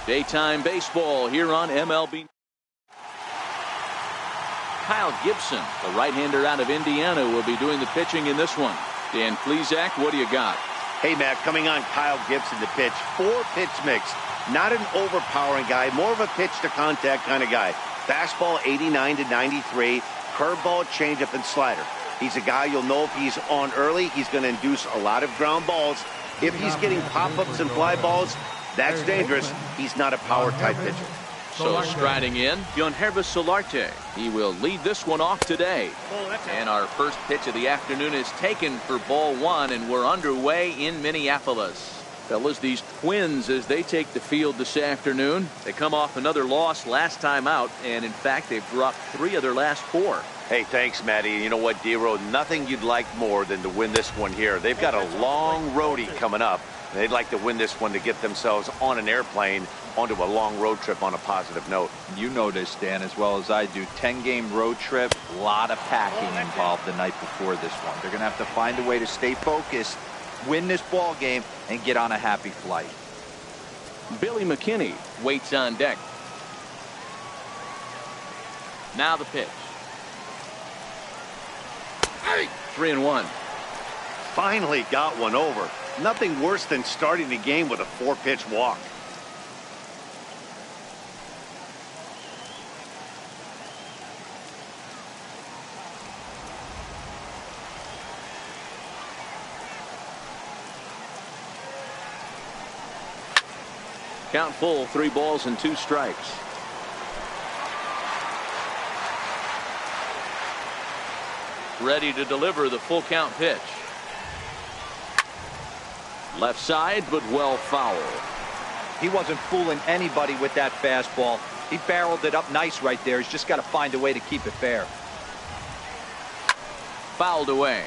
Daytime baseball here on MLB. Kyle Gibson, the right-hander out of Indiana, will be doing the pitching in this one. Dan Plesac, what do you got? Hey, Matt, coming on Kyle Gibson to pitch. 4-pitch mix. Not an overpowering guy, more of a pitch-to-contact kind of guy. Fastball 89 to 93, curveball, changeup, and slider. He's a guy you'll know if he's on early, he's going to induce a lot of ground balls. If he's getting pop-ups and fly balls, that's dangerous. He's not a power-type pitcher. So striding in, Yangervis Solarte. He will lead this one off today. And our first pitch of the afternoon is taken for ball one, and we're underway in Minneapolis. Fellas, these Twins, as they take the field this afternoon, they come off another loss last time out, and in fact, they've dropped 3 of their last 4. Hey, thanks, Matty. You know what, D-Road, nothing you'd like more than to win this one here. They've got a long roadie coming up. They'd like to win this one to get themselves on an airplane onto a long road trip on a positive note. You know this, Dan, as well as I do. 10-game road trip, a lot of packing involved the night before this one. They're going to have to find a way to stay focused, win this ball game, and get on a happy flight. Billy McKinney waits on deck. Now the pitch. 3-1. Finally got one over. Nothing worse than starting the game with a 4-pitch walk. Count full, 3 balls and 2 strikes. Ready to deliver the full count pitch. Left side, but well foul. He wasn't fooling anybody with that fastball. He barreled it up nice right there. He's just got to find a way to keep it fair. Fouled away.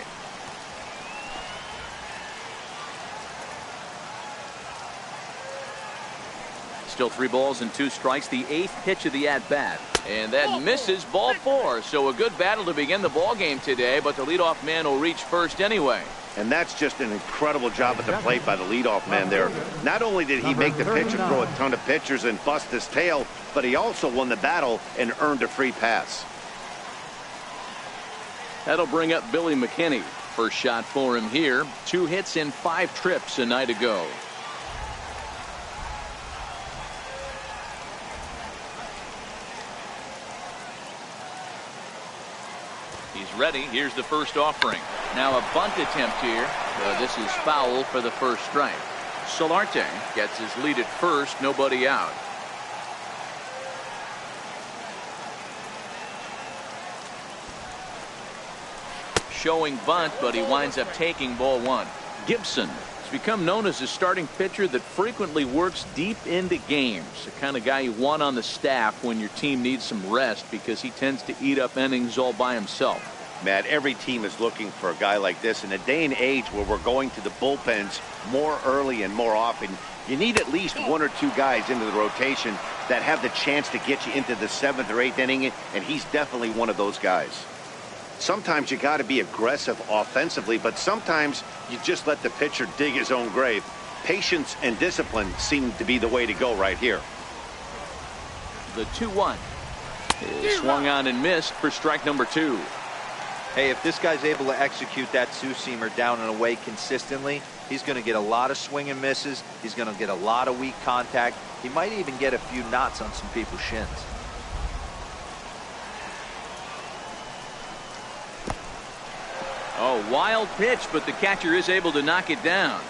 Still 3 balls and 2 strikes. The 8th pitch of the at-bat. And that misses, ball 4. So a good battle to begin the ball game today, but the leadoff man will reach first anyway. And that's just an incredible job at the plate by the leadoff man there. Not only did he make the pitch and throw a ton of pitchers and bust his tail, but he also won the battle and earned a free pass. That'll bring up Billy McKinney. First shot for him here. 2 hits in 5 trips a night ago. He's ready. Here's the first offering. Now a bunt attempt here. This is foul for the first strike. Solarte gets his lead at first. Nobody out. Showing bunt, but he winds up taking ball 1. Gibson has become known as a starting pitcher that frequently works deep into games. The kind of guy you want on the staff when your team needs some rest because he tends to eat up innings all by himself. Matt, every team is looking for a guy like this. In a day and age where we're going to the bullpens more early and more often, you need at least 1 or 2 guys into the rotation that have the chance to get you into the 7th or 8th inning, and he's definitely one of those guys. Sometimes you got to be aggressive offensively, but sometimes you just let the pitcher dig his own grave. Patience and discipline seem to be the way to go right here. The 2-1 is swung on and missed for strike number 2. Hey, if this guy's able to execute that 2-seamer down and away consistently, he's going to get a lot of swing and misses. He's going to get a lot of weak contact. He might even get a few knots on some people's shins. Oh, wild pitch, but the catcher is able to knock it down.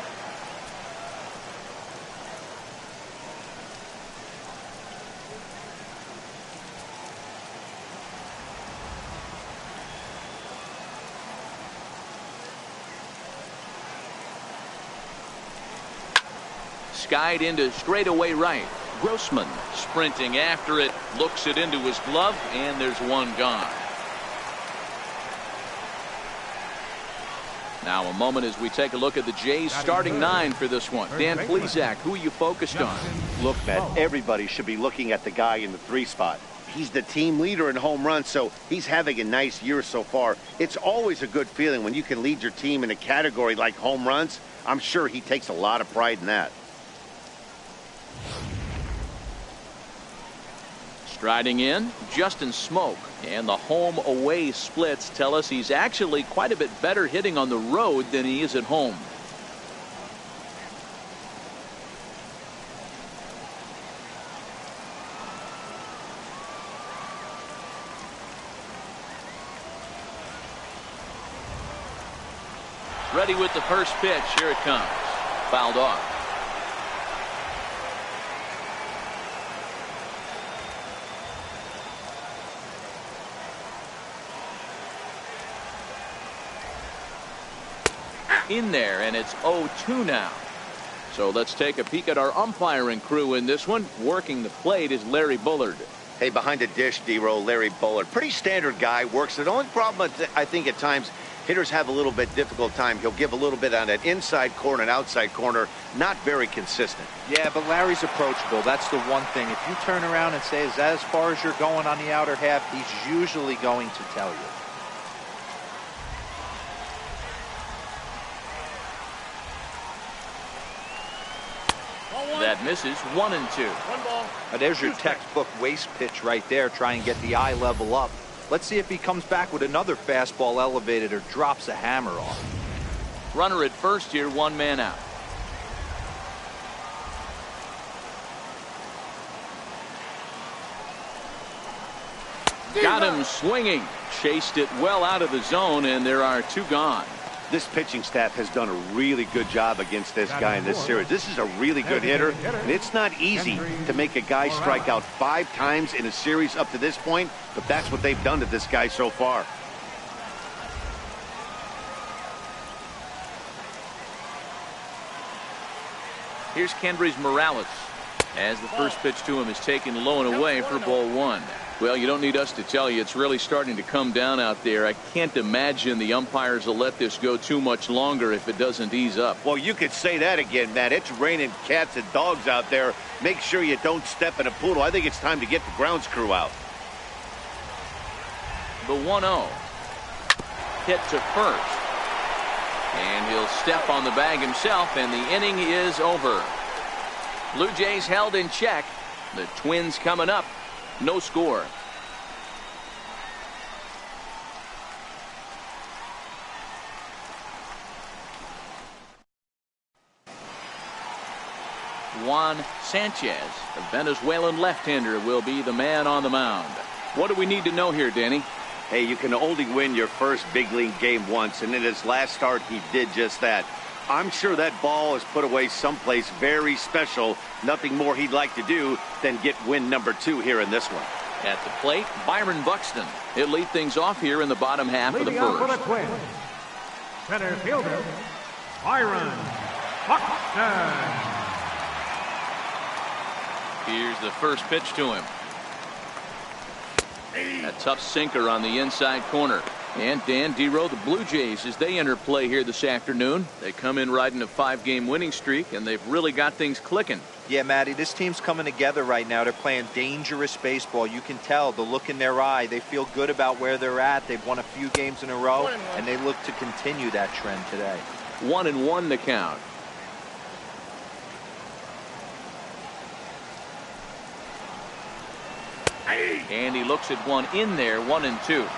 Skied into straightaway right. Grossman sprinting after it, looks it into his glove, and there's one gone. Now a moment as we take a look at the Jays starting 9 for this one. Dan Plesac, who are you focused on? Look, Matt, everybody should be looking at the guy in the 3 spot. He's the team leader in home runs, so he's having a nice year so far. It's always a good feeling when you can lead your team in a category like home runs. I'm sure he takes a lot of pride in that. Striding in, Justin Smoke. And the home-away splits tell us he's actually quite a bit better hitting on the road than he is at home. Ready with the first pitch. Here it comes. Fouled off. In there, and it's 0-2 now. So let's take a peek at our umpiring crew in this one. Working the plate is Larry Bullard. Hey, behind the dish, D-Row, Larry Bullard. Pretty standard guy, works. The only problem I think at times hitters have a little bit difficult time. He'll give a little bit on that inside corner and outside corner. Not very consistent. Yeah, but Larry's approachable. That's the one thing. If you turn around and say, is that as far as you're going on the outer half, he's usually going to tell you. That misses. 1-2. Now there's your textbook waste pitch right there. Try and get the eye level up. Let's see if he comes back with another fastball elevated or drops a hammer off. Runner at first here, 1 man out. Got him swinging. Chased it well out of the zone, and there are 2 gone. This pitching staff has done a really good job against this guy in this series. This is a really good hitter, and it's not easy to make a guy strike out 5 times in a series up to this point, but that's what they've done to this guy so far. Here's Kendrys Morales as the first pitch to him is taken low and away for ball 1. Well, you don't need us to tell you it's really starting to come down out there. I can't imagine the umpires will let this go too much longer if it doesn't ease up. Well, you could say that again, Matt. It's raining cats and dogs out there. Make sure you don't step in a poodle. I think it's time to get the grounds crew out. The 1-0. Hit to first. And he'll step on the bag himself, and the inning is over. Blue Jays held in check. The Twins coming up. No score. Juan Sanchez, a Venezuelan left-hander, will be the man on the mound. What do we need to know here, Danny? Hey, you can only win your first big league game once, and in his last start, he did just that. I'm sure that ball is put away someplace very special. Nothing more he'd like to do than get win number 2 here in this one. At the plate, Byron Buxton. He'll lead things off here in the bottom half of the first. Center fielder, Byron Buxton. Here's the first pitch to him. A tough sinker on the inside corner. And Dan D-Row, the Blue Jays, as they enter play here this afternoon, they come in riding a 5-game winning streak, and they've really got things clicking. Yeah, Matty, this team's coming together right now. They're playing dangerous baseball. You can tell the look in their eye. They feel good about where they're at. They've won a few games in a row, and they look to continue that trend today. 1-1 the count. And he looks at one in there, 1-2.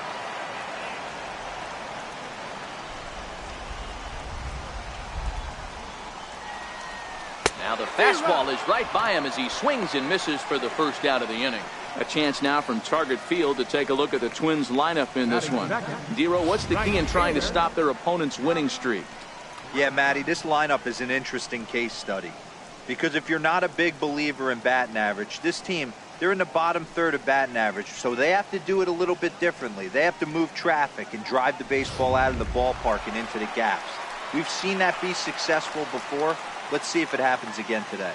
Now the fastball is right by him as he swings and misses for the first out of the inning. A chance now from Target Field to take a look at the Twins lineup in this one. D-Row, what's the key in trying to stop their opponent's winning streak? Yeah, Matty, this lineup is an interesting case study. Because if you're not a big believer in batting average, this team, they're in the bottom third of batting average, so they have to do it a little bit differently. They have to move traffic and drive the baseball out of the ballpark and into the gaps. We've seen that be successful before. Let's see if it happens again today.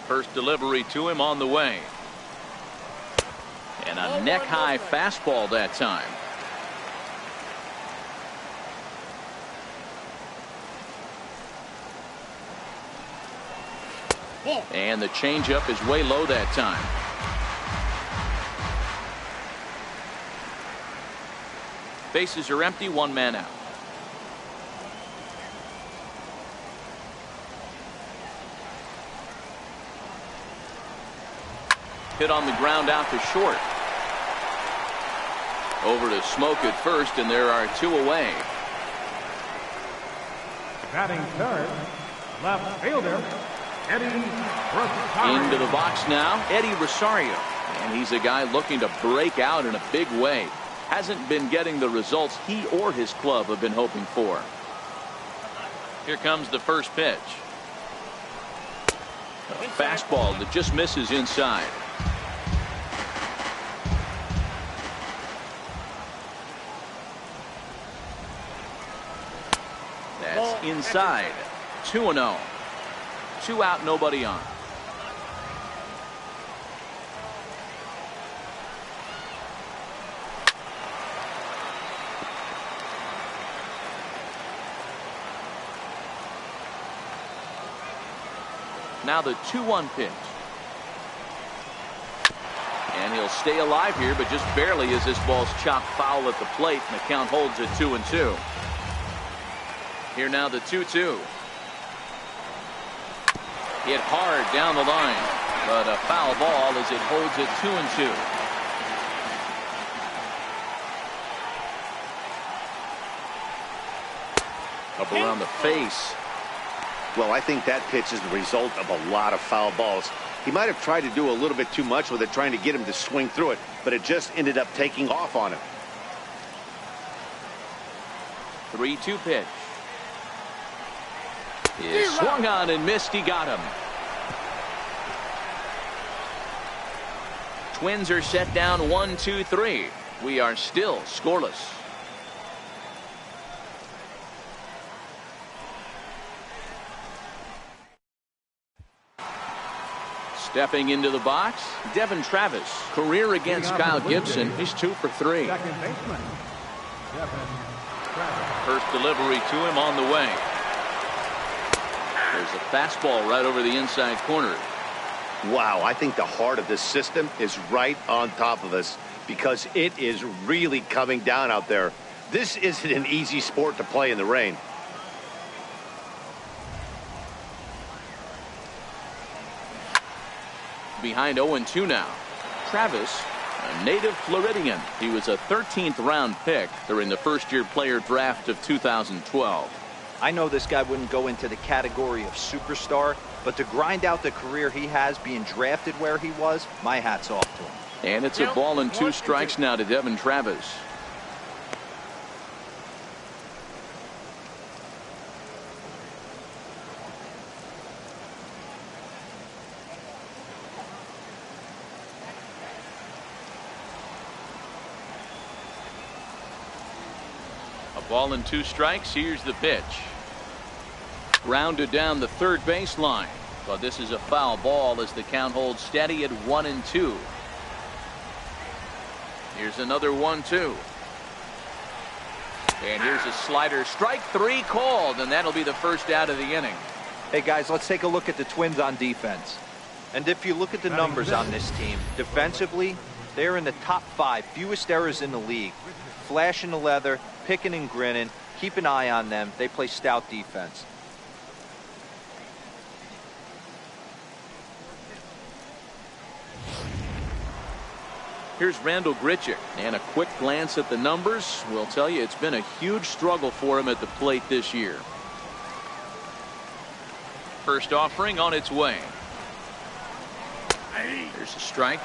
First delivery to him on the way. And a neck-high fastball that time. And the changeup is way low that time. Bases are empty, 1 man out. Hit on the ground out to short. Over to Smoke at first, and there are 2 away. Batting third, left fielder, Eddie Rosario. Into the box now, Eddie Rosario. And he's a guy looking to break out in a big way. Hasn't been getting the results he or his club have been hoping for. Here comes the first pitch. A fastball that just misses inside. That's inside. 2-0. 2 out, nobody on. Now the 2-1 pitch. And he'll stay alive here, but just barely as this ball's chopped foul at the plate, and the count holds at 2-2. Here now the 2-2. Hit hard down the line, but a foul ball as it holds at 2-2. Up around the face. Well, I think that pitch is the result of a lot of foul balls. He might have tried to do a little bit too much with it, trying to get him to swing through it, but it just ended up taking off on him. 3-2 pitch. Is swung on and missed. He got him. Twins are set down 1-2-3. We are still scoreless. Stepping into the box, Devin Travis. Career against Kyle Gibson. He's 2 for 3. Second baseman, Devin Travis. First delivery to him on the way. There's a fastball right over the inside corner. Wow, I think the heart of this system is right on top of us because it is really coming down out there. This isn't an easy sport to play in the rain. Behind 0-2 now. Travis, a native Floridian. He was a 13th round pick during the first-year player draft of 2012. I know this guy wouldn't go into the category of superstar, but to grind out the career he has being drafted where he was, my hat's off to him. And it's a ball and 2 strikes now to Devin Travis. Ball and 2 strikes. Here's the pitch. Grounded down the third baseline. But this is a foul ball as the count holds steady at 1-2. Here's another 1-2. And here's a slider. Strike 3 called, and that'll be the first out of the inning. Hey guys, let's take a look at the Twins on defense. And if you look at the numbers on this team, defensively, they're in the top 5 fewest errors in the league. Flashing the leather, picking and grinning. Keep an eye on them. They play stout defense. Here's Randal Grichuk, and a quick glance at the numbers will tell you it's been a huge struggle for him at the plate this year. First offering on its way. There's a strike.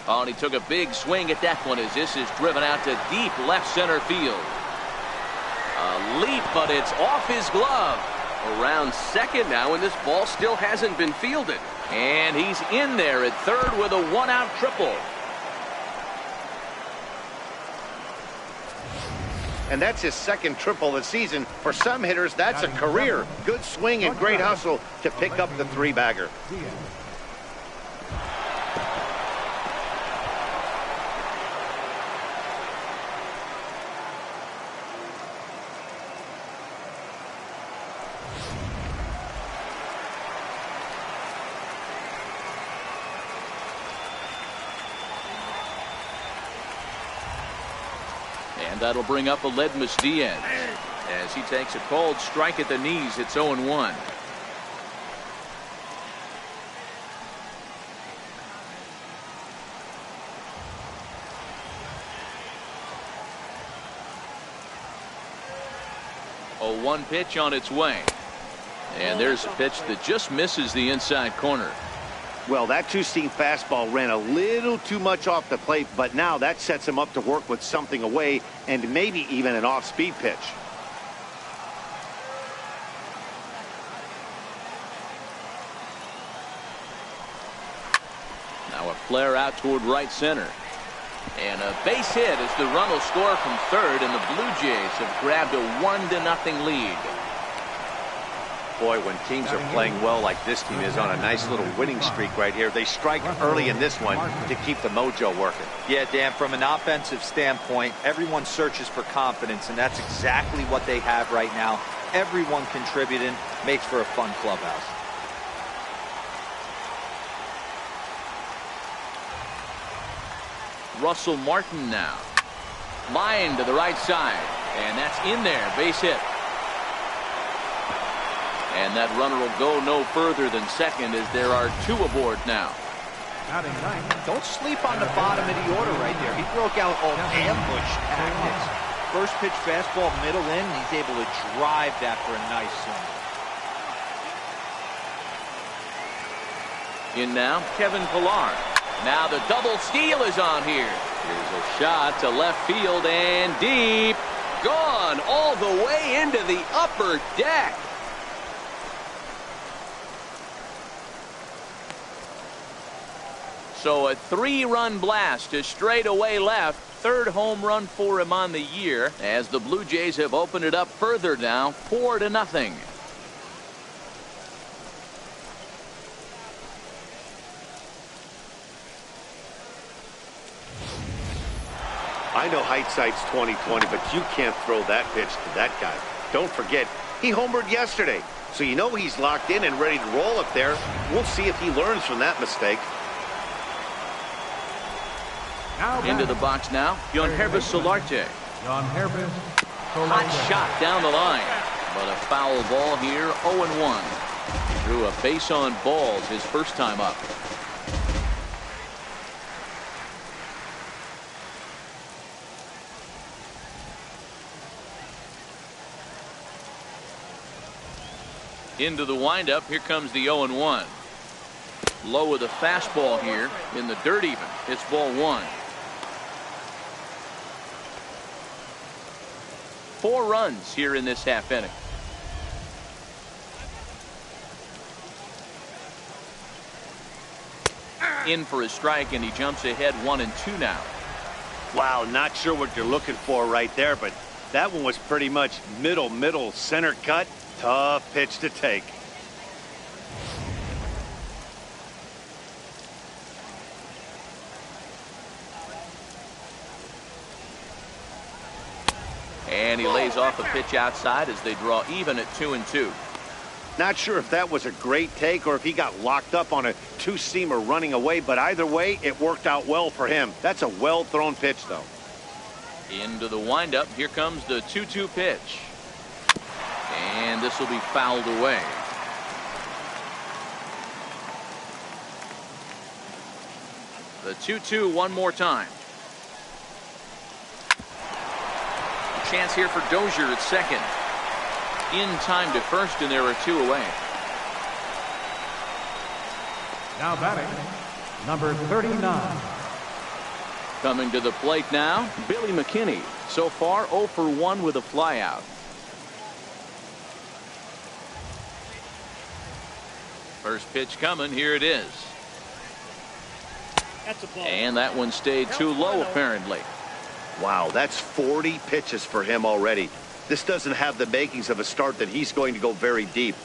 Oh, and he took a big swing at that one as this is driven out to deep left center field. A leap, but it's off his glove. Around second now, and this ball still hasn't been fielded. And he's in there at third with a 1-out triple. And that's his second triple this season. For some hitters, that's a career. Good swing and great hustle to pick up the 3-bagger. And that'll bring up Aledmys Diaz as he takes a cold strike at the knees. It's 0-1. A 1 pitch on its way. And there's a pitch that just misses the inside corner. Well, that two-seam fastball ran a little too much off the plate, but now that sets him up to work with something away and maybe even an off-speed pitch. Now a flare out toward right center. And a base hit as the run will score from third, and the Blue Jays have grabbed a 1-0 lead. Boy, when teams are playing well like this team is on a nice little winning streak right here, they strike early in this one to keep the mojo working. Yeah, Dan, from an offensive standpoint, everyone searches for confidence, and that's exactly what they have right now. Everyone contributing makes for a fun clubhouse. Russell Martin now. Line to the right side. And that's in there. Base hit. And that runner will go no further than second as there are 2 aboard now. Don't sleep on the bottom of the order right there. He broke out all ambush tactics. First pitch fastball middle in. He's able to drive that for a nice swing. In now, Kevin Pillar. Now the double steal is on here. Here's a shot to left field and deep. Gone all the way into the upper deck. So a 3-run blast to straightaway left. 3rd home run for him on the year as the Blue Jays have opened it up further now, 4-0. I know hindsight's 20/20, but you can't throw that pitch to that guy. Don't forget, he homered yesterday, so you know he's locked in and ready to roll up there. We'll see if he learns from that mistake. Into the box now, Yangervis Solarte. Hot shot down the line, but a foul ball here, 0-1. Drew a base on balls his first time up. Into the windup, here comes the 0-1. Low with a fastball here in the dirt even. It's ball 1. 4 runs here in this half inning. In for a strike, and he jumps ahead 1-2 now. Wow, not sure what you're looking for right there, but that one was pretty much middle center cut. Tough pitch to take. And he lays off a pitch outside as they draw even at 2-2. Not sure if that was a great take or if he got locked up on a two-seamer running away, but either way, it worked out well for him. That's a well-thrown pitch, though. Into the windup, here comes the 2-2 pitch. And this will be fouled away. The 2-2 one more time. Chance here for Dozier at second. In time to first, and there are 2 away. Now batting, number 39. Coming to the plate now, Billy McKinney. So far 0 for 1 with a flyout. First pitch coming, here it is. That's a ball. And that one stayed too low apparently. Wow, that's 40 pitches for him already. This doesn't have the makings of a start that he's going to go very deep.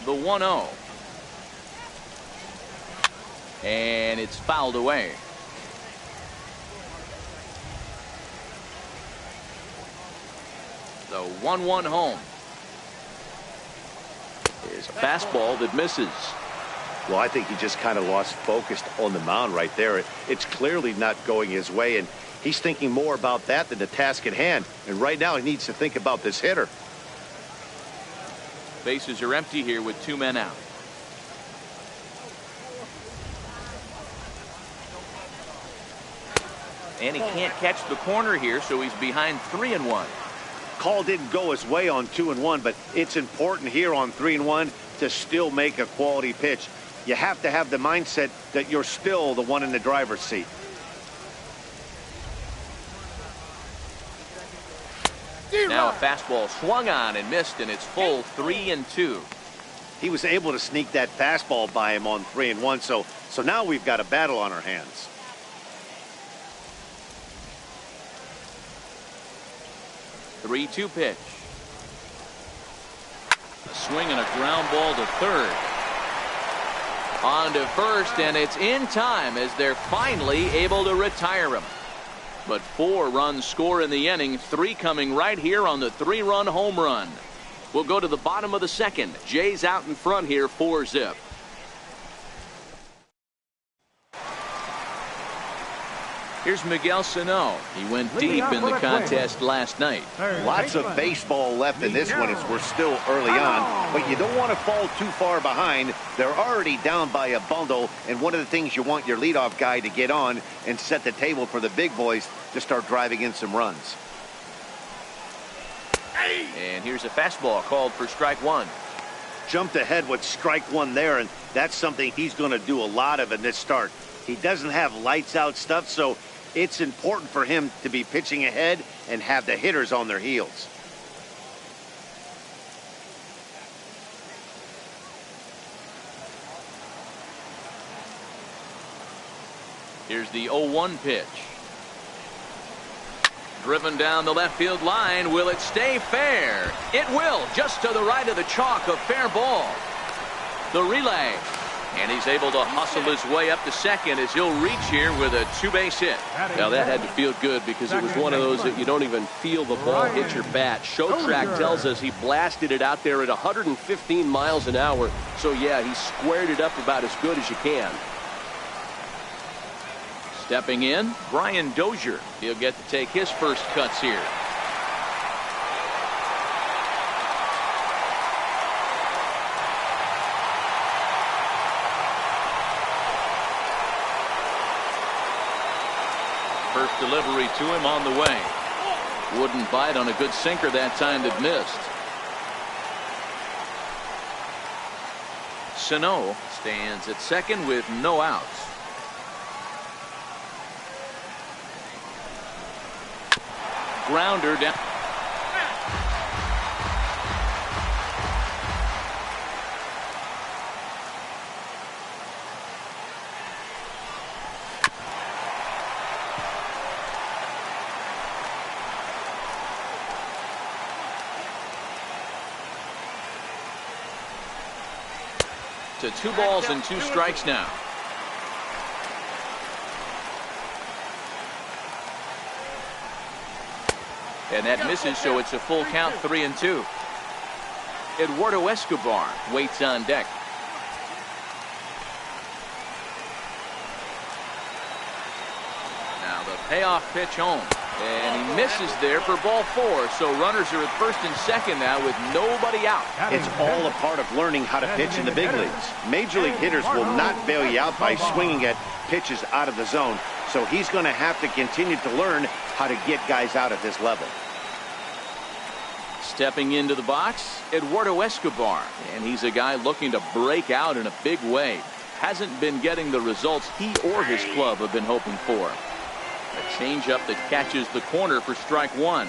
The 1-0. And it's fouled away. The 1-1 home. is a fastball that misses. Well, I think he just kind of lost focus on the mound right there. It's clearly not going his way, and he's thinking more about that than the task at hand. And right now he needs to think about this hitter. Bases are empty here with 2 men out. And he can't catch the corner here, so he's behind 3-1. Call didn't go his way on 2-1, but it's important here on 3-1 to still make a quality pitch. You have to have the mindset that you're still the one in the driver's seat. Now a fastball swung on and missed, and it's full 3-2. He was able to sneak that fastball by him on 3-1, so now we've got a battle on our hands. The 3-2 pitch. A swing and a ground ball to third. On to first, and it's in time as they're finally able to retire him. But 4 runs score in the inning, 3 coming right here on the 3-run home run. We'll go to the bottom of the second. Jays out in front here, 4-zip. Here's Miguel Sano. He went deep in the contest last night. Lots of baseball left in this one as we're still early on, but you don't want to fall too far behind. They're already down by a bundle, and one of the things you want your leadoff guy to get on and set the table for the big boys to start driving in some runs. And here's a fastball called for strike 1. Jumped ahead with strike 1 there, and that's something he's going to do a lot of in this start. He doesn't have lights out stuff, so it's important for him to be pitching ahead and have the hitters on their heels. Here's the 0-1 pitch. Driven down the left field line. Will it stay fair? It will, just to the right of the chalk, a fair ball. The relay. And he's able to hustle his way up to second as he'll reach here with a 2-base hit. Now that had to feel good because it was one of those that you don't even feel the ball hit your bat. Show track tells us he blasted it out there at 115 miles an hour. So yeah, he squared it up about as good as you can. Stepping in, Brian Dozier. He'll get to take his first cuts here. First delivery to him on the way. Wouldn't bite on a good sinker that time that missed. Sano stands at second with no outs. Grounder down. To 2 balls and 2 strikes now. And that misses, so it's a full count, 3-2. Eduardo Escobar waits on deck. Now the payoff pitch home. And he misses there for ball 4. So runners are at first and second now with nobody out. It's all a part of learning how to pitch in the big leagues. Major league hitters will not bail you out by swinging at pitches out of the zone. So he's going to have to continue to learn how to get guys out at this level. Stepping into the box, Eduardo Escobar. And he's a guy looking to break out in a big way. Hasn't been getting the results he or his club have been hoping for. A changeup that catches the corner for strike 1.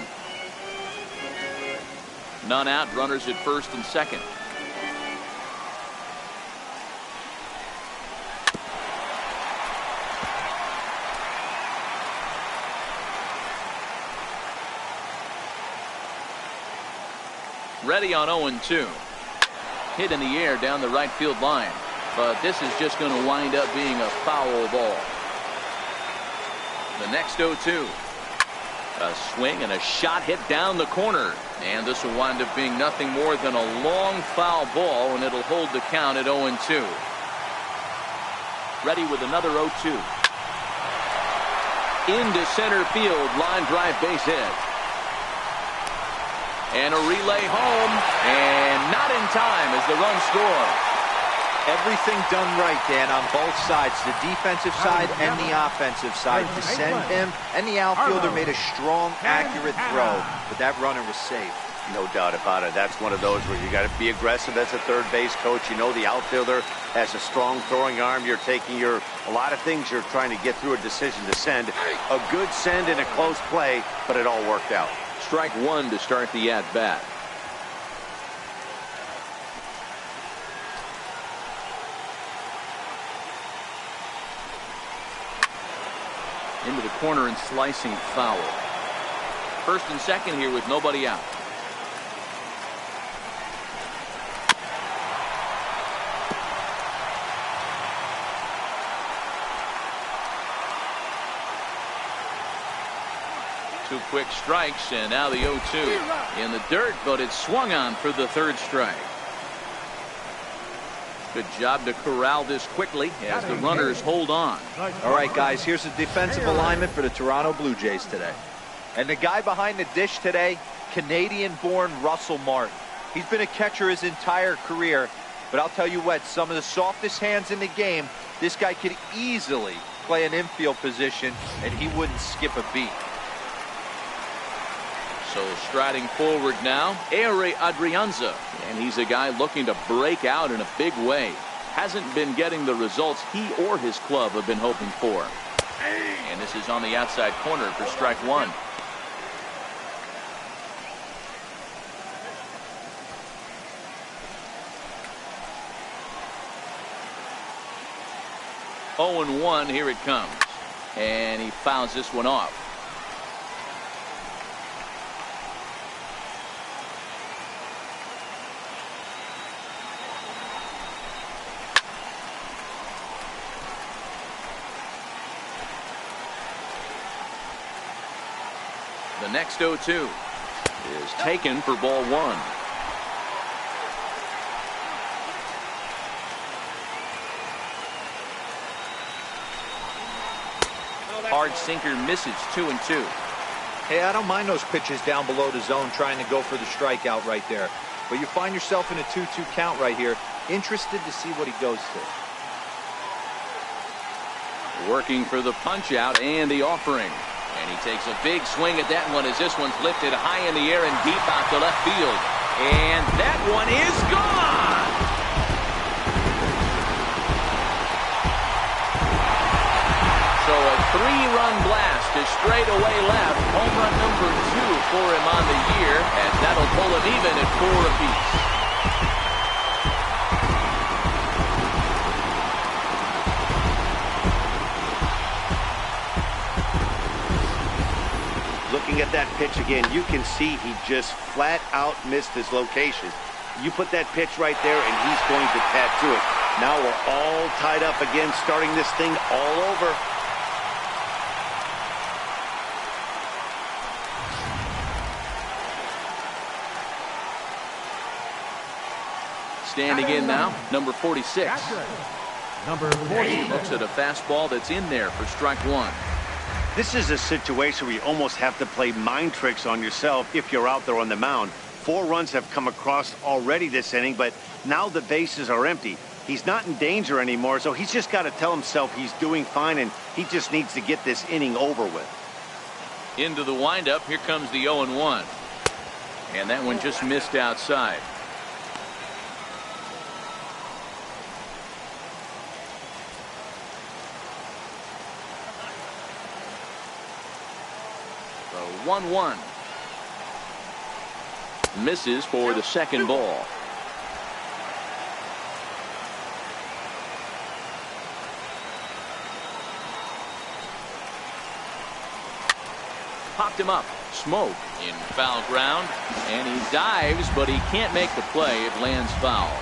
None out, runners at first and second. Ready on 0-2. Hit in the air down the right field line. But this is just going to wind up being a foul ball. The next 0-2. A swing and a shot hit down the corner. And this will wind up being nothing more than a long foul ball, and it'll hold the count at 0-2. Ready with another 0-2. Into center field, line drive base hit. And a relay home, and not in time as the run scores. Everything done right, Dan, on both sides, the defensive side and the offensive side. To send him and the outfielder made a strong, accurate throw, but that runner was safe. No doubt about it. That's one of those where you got to be aggressive as a third base coach. You know the outfielder has a strong throwing arm. You're taking a lot of things you're trying to get through a decision to send. A good send in a close play, but it all worked out. Strike one to start the at-bat. Into the corner and slicing foul. First and second here with nobody out. Two quick strikes, and now the 0-2 in the dirt, but it's swung on for the third strike. Good job to corral this quickly as the runners hold on. All right, guys, here's the defensive alignment for the Toronto Blue Jays today. And the guy behind the dish today, Canadian-born Russell Martin. He's been a catcher his entire career, but I'll tell you what, some of the softest hands in the game, this guy could easily play an infield position, and he wouldn't skip a beat. So striding forward now, Ehire Adrianza, and he's a guy looking to break out in a big way. Hasn't been getting the results he or his club have been hoping for. And this is on the outside corner for strike one. Oh, and 1, here it comes. And he fouls this one off. The next 0-2 is taken for ball one. Hard sinker misses 2-2. Hey, I don't mind those pitches down below the zone trying to go for the strikeout right there. But you find yourself in a 2-2 count right here. Interested to see what he goes to. Working for the punch out and the offering. And he takes a big swing at that one as this one's lifted high in the air and deep out to left field. And that one is gone! So a 3-run blast to straightaway left. Home run number 2 for him on the year, and that'll pull him even at 4 apiece. Looking at that pitch again, you can see he just flat out missed his location. You put that pitch right there and he's going to tattoo it. Now we're all tied up again, starting this thing all over. Standing in now, number 46. Number 40. Looks at a fastball that's in there for strike one. This is a situation where you almost have to play mind tricks on yourself if you're out there on the mound. 4 runs have come across already this inning, but now the bases are empty. He's not in danger anymore, so he's just got to tell himself he's doing fine, and he just needs to get this inning over with. Into the windup, here comes the 0-1. And that one just missed outside. The 1-1. Misses for the second ball. Popped him up. Smoke in foul ground. And he dives, but he can't make the play. It lands foul.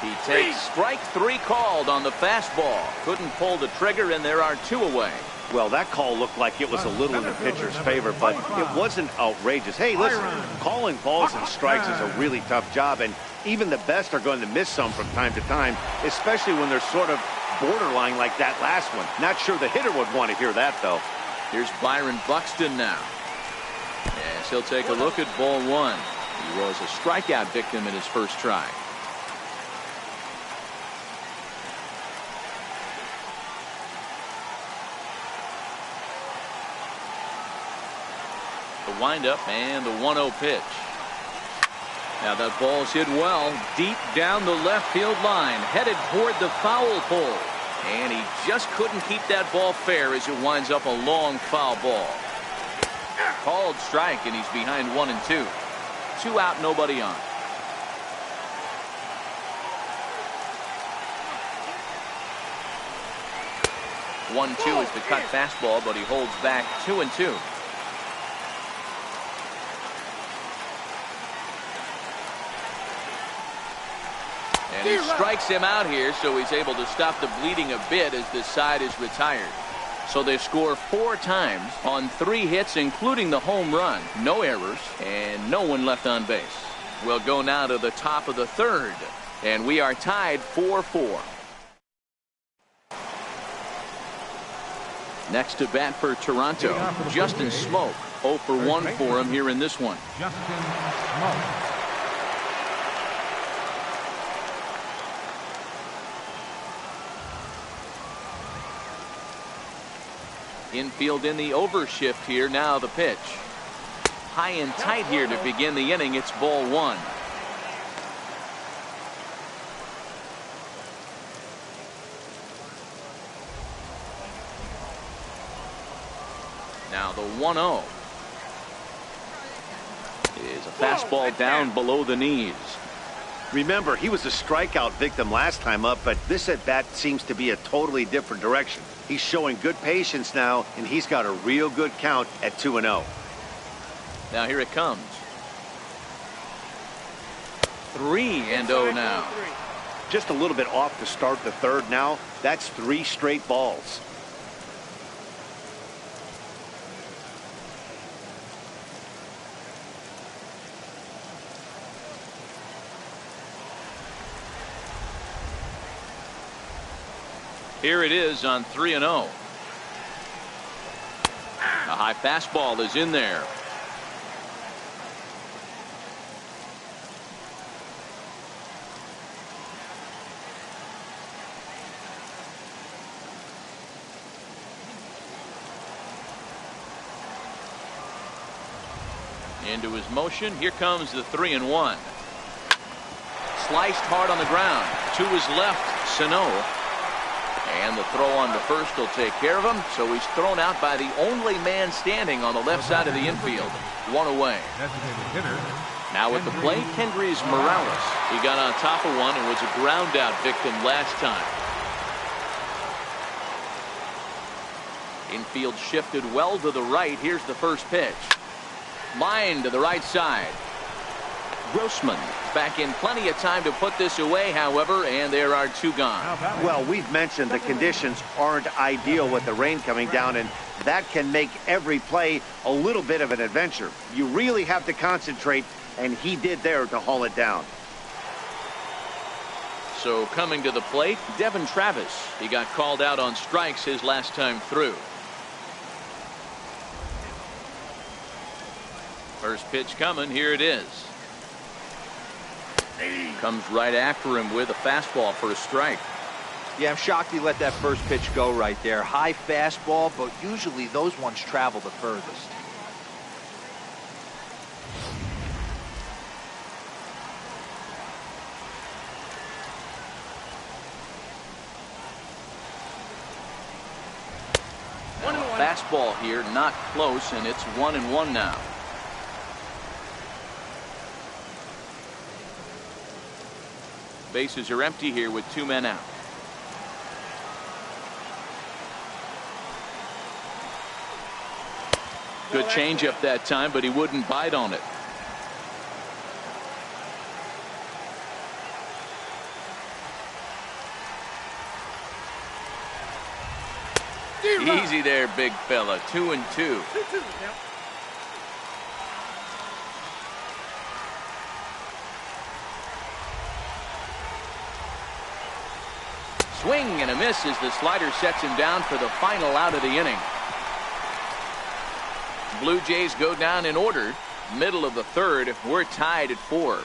He takes strike 3 called on the fastball. Couldn't pull the trigger, and there are 2 away. Well, that call looked like it was a little in the pitcher's favor, but it wasn't outrageous. Hey, listen, calling balls and strikes is a really tough job, and even the best are going to miss some from time to time, especially when they're sort of borderline like that last one. Not sure the hitter would want to hear that, though. Here's Byron Buxton now. Yes, he'll take a look at ball 1. He was a strikeout victim in his first try. The windup and the 1-0 pitch. Now that ball's hit well deep down the left field line, headed toward the foul pole. And he just couldn't keep that ball fair as it winds up a long foul ball. Called strike, and he's behind 1 and 2. 2 out, nobody on. One, 2 is the cut fastball, but he holds back 2 and 2. And he strikes him out here, so he's able to stop the bleeding a bit as this side is retired. So they score 4 times on 3 hits, including the home run. No errors and no one left on base. We'll go now to the top of the 3rd, and we are tied 4-4. Next to bat for Toronto, Justin Smoak. 0 for 1 for him here in this one. Justin Smoak. Infield in the overshift here. Now the pitch. High and tight here to begin the inning. It's ball 1. Now the 1-0 is a fastball down below the knees. Remember, he was a strikeout victim last time up, but this at-bat seems to be a totally different direction. He's showing good patience now, and he's got a real good count at 2-0. Now here it comes. 3-0 now. Just a little bit off to start the 3rd now. That's 3 straight balls. Here it is on 3-0. A high fastball is in there. Into his motion. Here comes the 3-1. Sliced hard on the ground. To his left, Sano. And the throw on to first will take care of him. So he's thrown out by the only man standing on the left side of the infield. 1 away. Now at the plate, Kendrys Morales. He got on top of one and was a ground out victim last time. Infield shifted well to the right. Here's the first pitch. Line to the right side. Grossman back in plenty of time to put this away, however, and there are 2 gone. Well, we've mentioned the conditions aren't ideal with the rain coming down, and that can make every play a little bit of an adventure. You really have to concentrate, and he did there to haul it down. So coming to the plate, Devin Travis. He got called out on strikes his last time through. First pitch coming. Here it is. Comes right after him with a fastball for a strike. Yeah, I'm shocked he let that first pitch go right there. High fastball, but usually those ones travel the furthest. Fastball here, not close, and it's 1-1 now. Bases are empty here with 2 men out. Good changeup that time, but he wouldn't bite on it. Easy there, big fella. 2-2. Swing and a miss as the slider sets him down for the final out of the inning. Blue Jays go down in order. Middle of the third. We're tied at 4.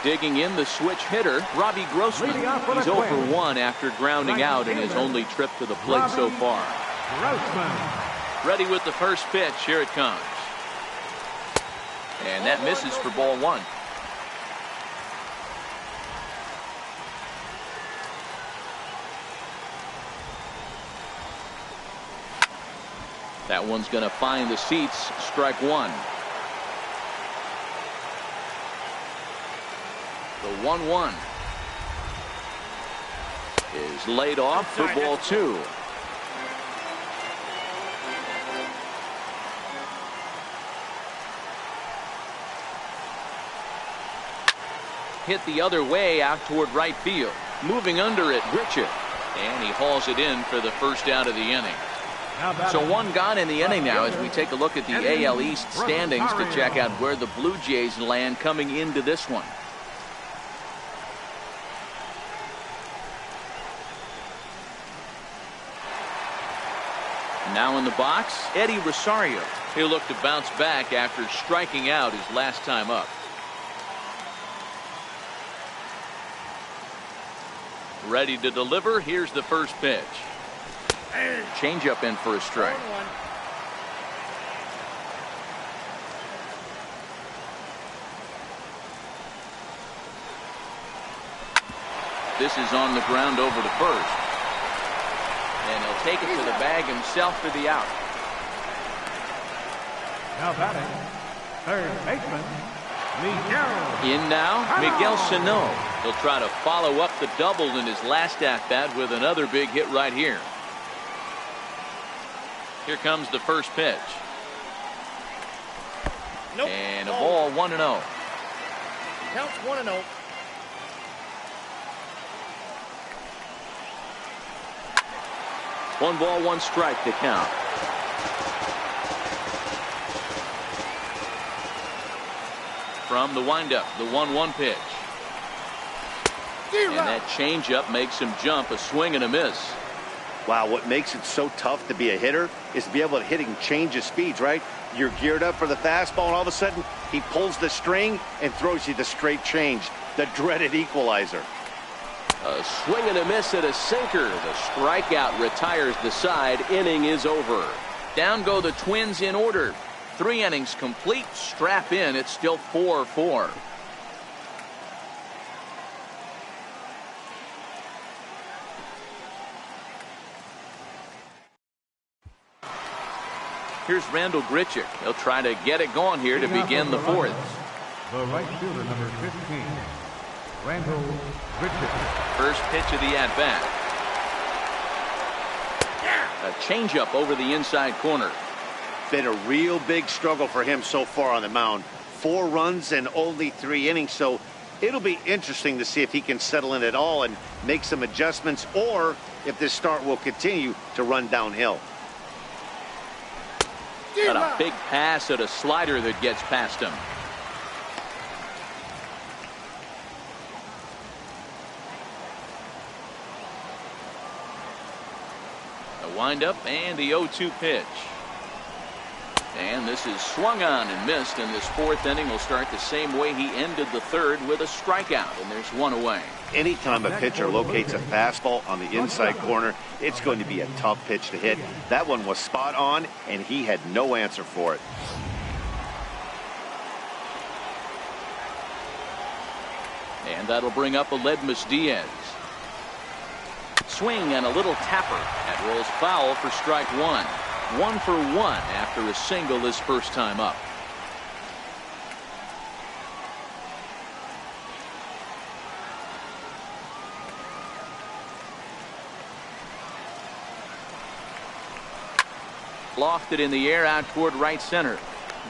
Digging in the switch hitter, Robbie Grossman. He's 0 for 1 after grounding out in his only trip to the plate so far. Ready with the first pitch. Here it comes. And that misses for ball 1. That one's going to find the seats. Strike 1. The 1-1 is laid off for ball 2. Hit the other way out toward right field. Moving under it, Grichuk. And he hauls it in for the first out of the inning. So 1 gone in the inning now as we take a look at the AL East standings to check out where the Blue Jays land coming into this one. Now in the box, Eddie Rosario. He'll look to bounce back after striking out his last time up. Ready to deliver. Here's the first pitch. Changeup in for a strike. This is on the ground over to first. And he'll take it to the bag himself for the out. Now batting, third baseman, Miguel. In now, Miguel Sano. He'll try to follow up the double in his last at-bat with another big hit right here. Here comes the first pitch. Nope. And a ball, 1-0. Counts 1-0. One ball, 1 strike to count. From the windup, the 1-1 pitch. And that changeup makes him jump. A swing and a miss. Wow, what makes it so tough to be a hitter is to be able to hit and change his speeds, right? You're geared up for the fastball, and all of a sudden, he pulls the string and throws you the straight change, the dreaded equalizer. A swing and a miss at a sinker. The strikeout retires the side. Inning is over. Down go the Twins in order. 3 innings complete. Strap in. It's still 4-4. Here's Randal Grichuk. He'll try to get it going here to begin the 4th. The right fielder, number 15, Randal Grichuk. First pitch of the at-bat. A changeup over the inside corner. Been a real big struggle for him so far on the mound. 4 runs and only 3 innings, so it'll be interesting to see if he can settle in at all and make some adjustments, or if this start will continue to run downhill. Got a big pass at a slider that gets past him. A windup and the 0-2 pitch. And this is swung on and missed, and this 4th inning will start the same way he ended the 3rd with a strikeout, and there's 1 away. Anytime a pitcher locates a fastball on the inside corner, it's going to be a tough pitch to hit. That one was spot on, and he had no answer for it. And that'll bring up Aledmys Diaz. Swing and a little tapper. That rolls foul for strike 1. 1 for 1 after a single his first time up. Lofted in the air out toward right center.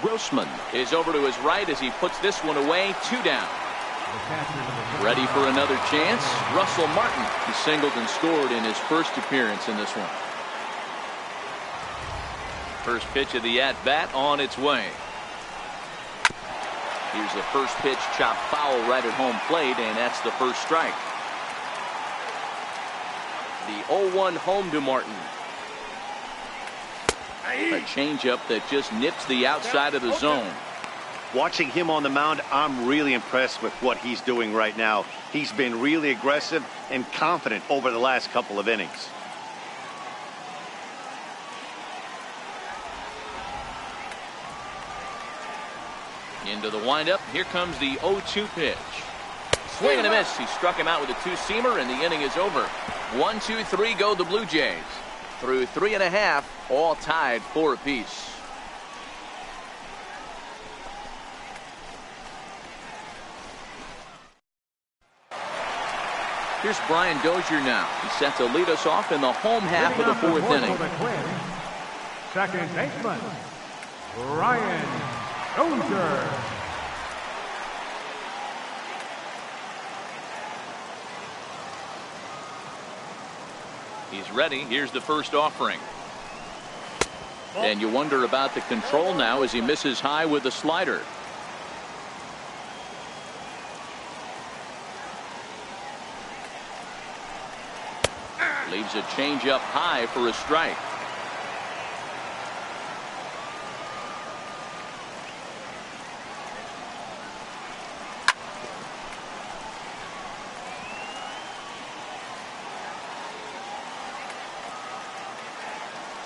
Grossman is over to his right as he puts this one away. 2 down. Ready for another chance. Russell Martin. He singled and scored in his first appearance in this one. First pitch of the at-bat on its way. Here's the first pitch, chopped foul right at home plate, and that's the first strike. The 0-1 home to Martin. A changeup that just nips the outside of the zone. Watching him on the mound, I'm really impressed with what he's doing right now. He's been really aggressive and confident over the last couple of innings. Into the windup. Here comes the 0-2 pitch. Swing and a miss. He struck him out with a 2-seamer, and the inning is over. 1, 2, 3 go the Blue Jays. Through 3.5, all tied 4 apiece. Here's Brian Dozier now. He's set to lead us off in the home half of the 4th inning. Second baseman, Brian Dozier. He's ready. Here's the first offering. And you wonder about the control now as he misses high with the slider. Leaves a changeup high for a strike.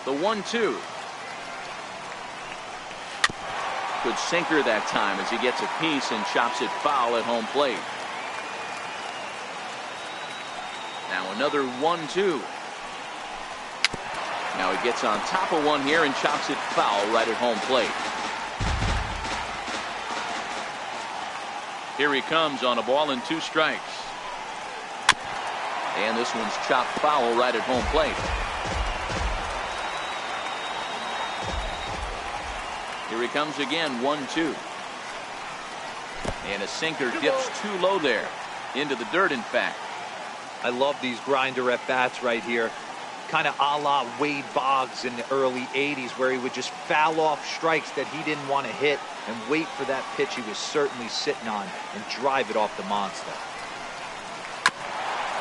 The 1-2. Good sinker that time as he gets a piece and chops it foul at home plate. Now another 1-2. Now he gets on top of one here and chops it foul right at home plate. Here he comes on a ball and 2 strikes. And this one's chopped foul right at home plate. Here he comes again, 1-2. And a sinker dips too low there. Into the dirt, in fact. I love these grinder at bats right here. Kind of a la Wade Boggs in the early 80s, where he would just foul off strikes that he didn't want to hit and wait for that pitch he was certainly sitting on and drive it off the monster.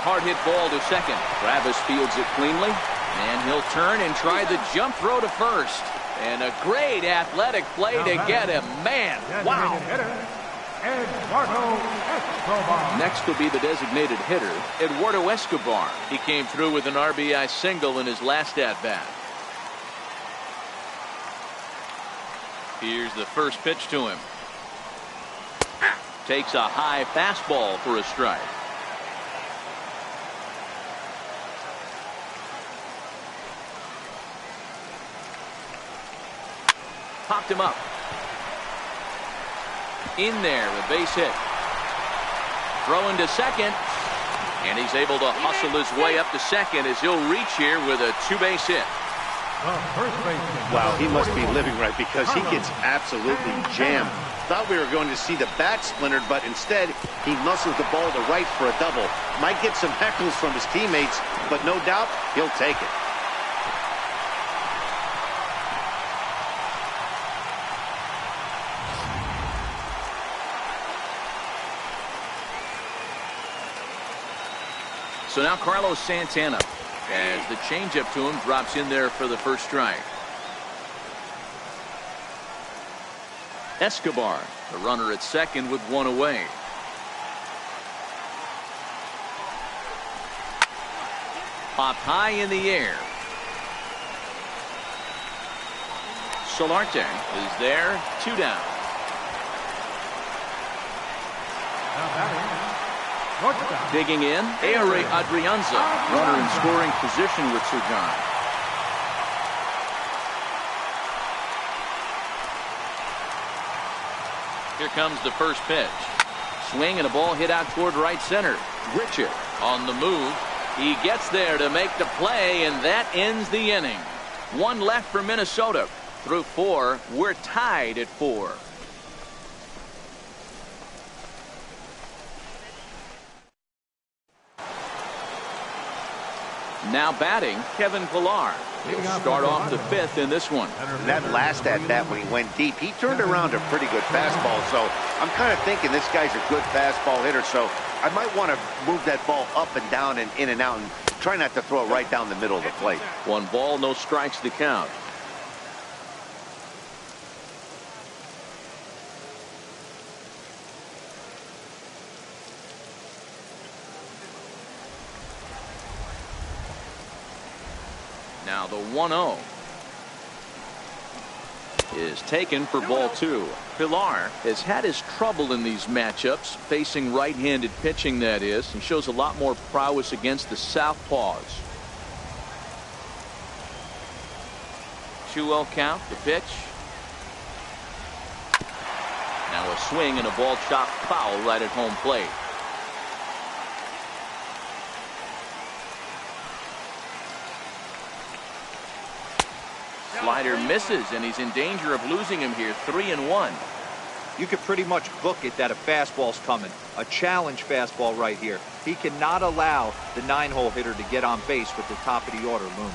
Hard hit ball to second. Travis fields it cleanly. And he'll turn and try the jump throw to first. And a great athletic play to get him. Man, wow. Next will be the designated hitter, Eduardo Escobar. He came through with an RBI single in his last at-bat. Here's the first pitch to him. Takes a high fastball for a strike. Popped him up. In there, a base hit. Throwing to second. And he's able to hustle his way up to second as he'll reach here with a 2-base hit. Wow, he must be living right because he gets absolutely jammed. Thought we were going to see the bat splintered, but instead he muscles the ball to right for a double. Might get some heckles from his teammates, but no doubt he'll take it. So now Carlos Santana, as the changeup to him drops in there for the first strike. Escobar, the runner at second with 1 away. Popped high in the air. Solarte is there, 2 down. Digging in, Ehire Adrianza, runner in scoring position with Sir John. Here comes the first pitch. Swing and a ball hit out toward right center. Richard on the move. He gets there to make the play, and that ends the inning. 1 left for Minnesota. Through 4, we're tied at 4. Now batting, Kevin Pillar. He'll start off the 5th in this one. That last at-bat when he went deep, he turned around a pretty good fastball. So I'm kind of thinking this guy's a good fastball hitter. So I might want to move that ball up and down and in and out and try not to throw it right down the middle of the plate. 1 ball, no strikes to count. Now the 1-0 is taken for ball 2. Pillar has had his trouble in these matchups, facing right-handed pitching, that is. He shows a lot more prowess against the southpaws. 2-0 count, the pitch. Now a swing and a ball chopped foul right at home plate. Slider misses, and he's in danger of losing him here. 3-1. You could pretty much book it that a fastball's coming. A challenge fastball right here. He cannot allow the 9-hole hitter to get on base with the top of the order looming.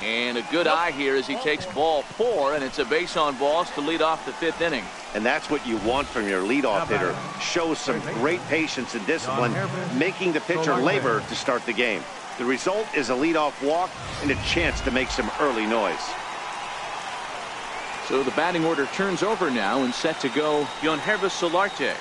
And a good eye here as he takes ball 4, and it's a base on balls to lead off the 5th inning. And that's what you want from your leadoff hitter. Shows some great patience and discipline, making the pitcher labor to start the game. The result is a leadoff walk and a chance to make some early noise. So the batting order turns over now, and set to go Yangervis Solarte.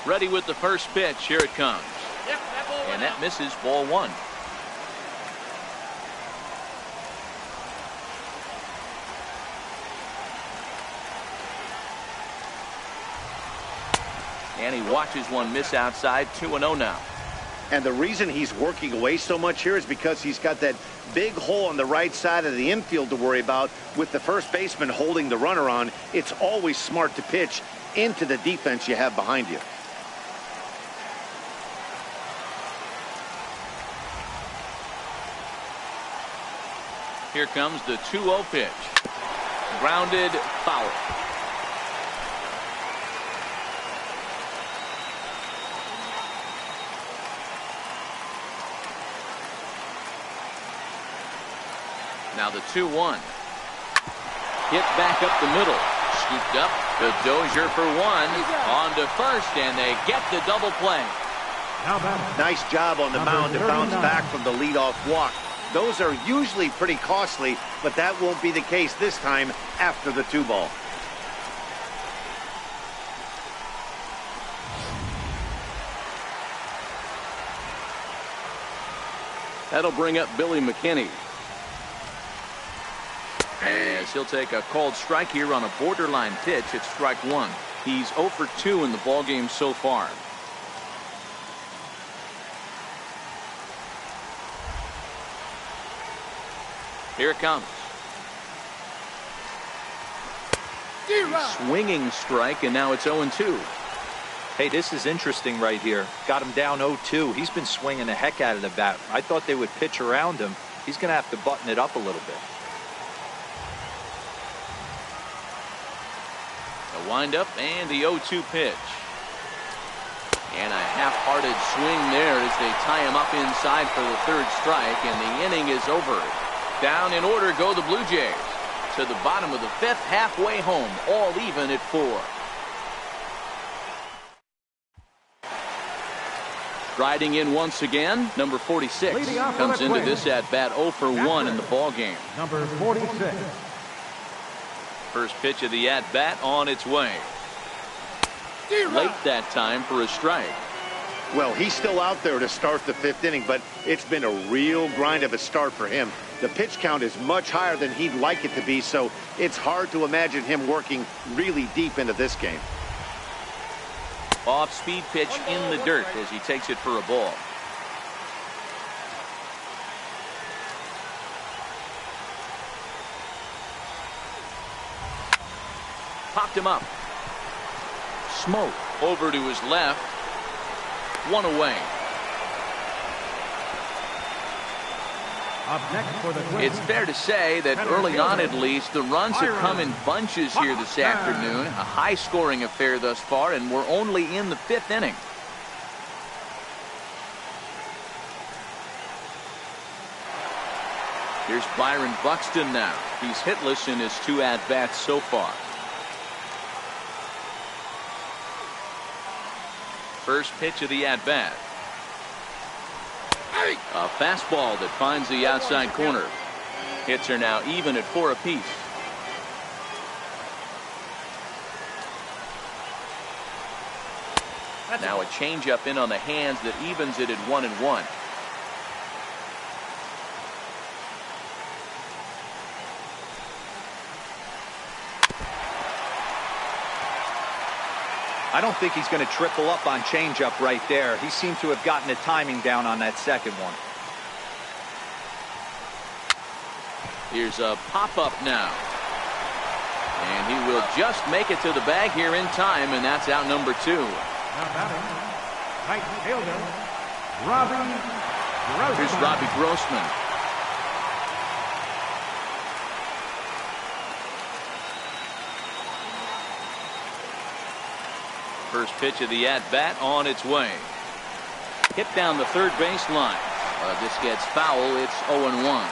Ready with the first pitch. Here it comes. And that misses, ball 1. And he watches one miss outside. 2-0 now. And the reason he's working away so much here is because he's got that big hole on the right side of the infield to worry about. With the first baseman holding the runner on, it's always smart to pitch into the defense you have behind you. Here comes the 2-0 pitch. Grounded, foul. Now the 2-1. Hit back up the middle. Scooped up. The Dozier for 1. On to first, and they get the double play. Nice job on the mound to bounce back from the leadoff walk. Those are usually pretty costly, but that won't be the case this time after the 2-ball. That'll bring up Billy McKinney. As he'll take a called strike here on a borderline pitch. It's strike 1. He's 0 for 2 in the ballgame so far. Here it comes. Swinging strike, and now it's 0-2. Hey, this is interesting right here. Got him down 0-2. He's been swinging the heck out of the bat. I thought they would pitch around him. He's going to have to button it up a little bit. The windup and the 0-2 pitch. And a half-hearted swing there as they tie him up inside for the 3rd strike, and the inning is over. Down in order go the Blue Jays. To the bottom of the 5th, halfway home, all even at 4. Riding in once again, number 46 comes into this at-bat 0 for 1 in the ballgame. Number 46. First pitch of the at-bat on its way. Late that time for a strike. Well, he's still out there to start the 5th inning, but it's been a real grind of a start for him. The pitch count is much higher than he'd like it to be, so it's hard to imagine him working really deep into this game. Off-speed pitch in the dirt as he takes it for a ball. Popped him up. Smoke over to his left. One away. Up next for the Twins. It's fair to say that early on at least, the runs have come in bunches here this afternoon. A high-scoring affair thus far, and we're only in the 5th inning. Here's Byron Buxton now. He's hitless in his 2 at-bats so far. First pitch of the at-bat. A fastball that finds the outside corner. Hits are now even at 4 apiece. Now a changeup in on the hands that evens it at 1-1. I don't think he's going to triple up on changeup right there. He seemed to have gotten the timing down on that second one. Here's a pop-up now. And he will just make it to the bag here in time, and that's out number 2. Now batting, right fielder, Robbie Grossman. Here's Robbie Grossman. First pitch of the at-bat on its way. Hit down the third base line. This gets foul. It's 0-1.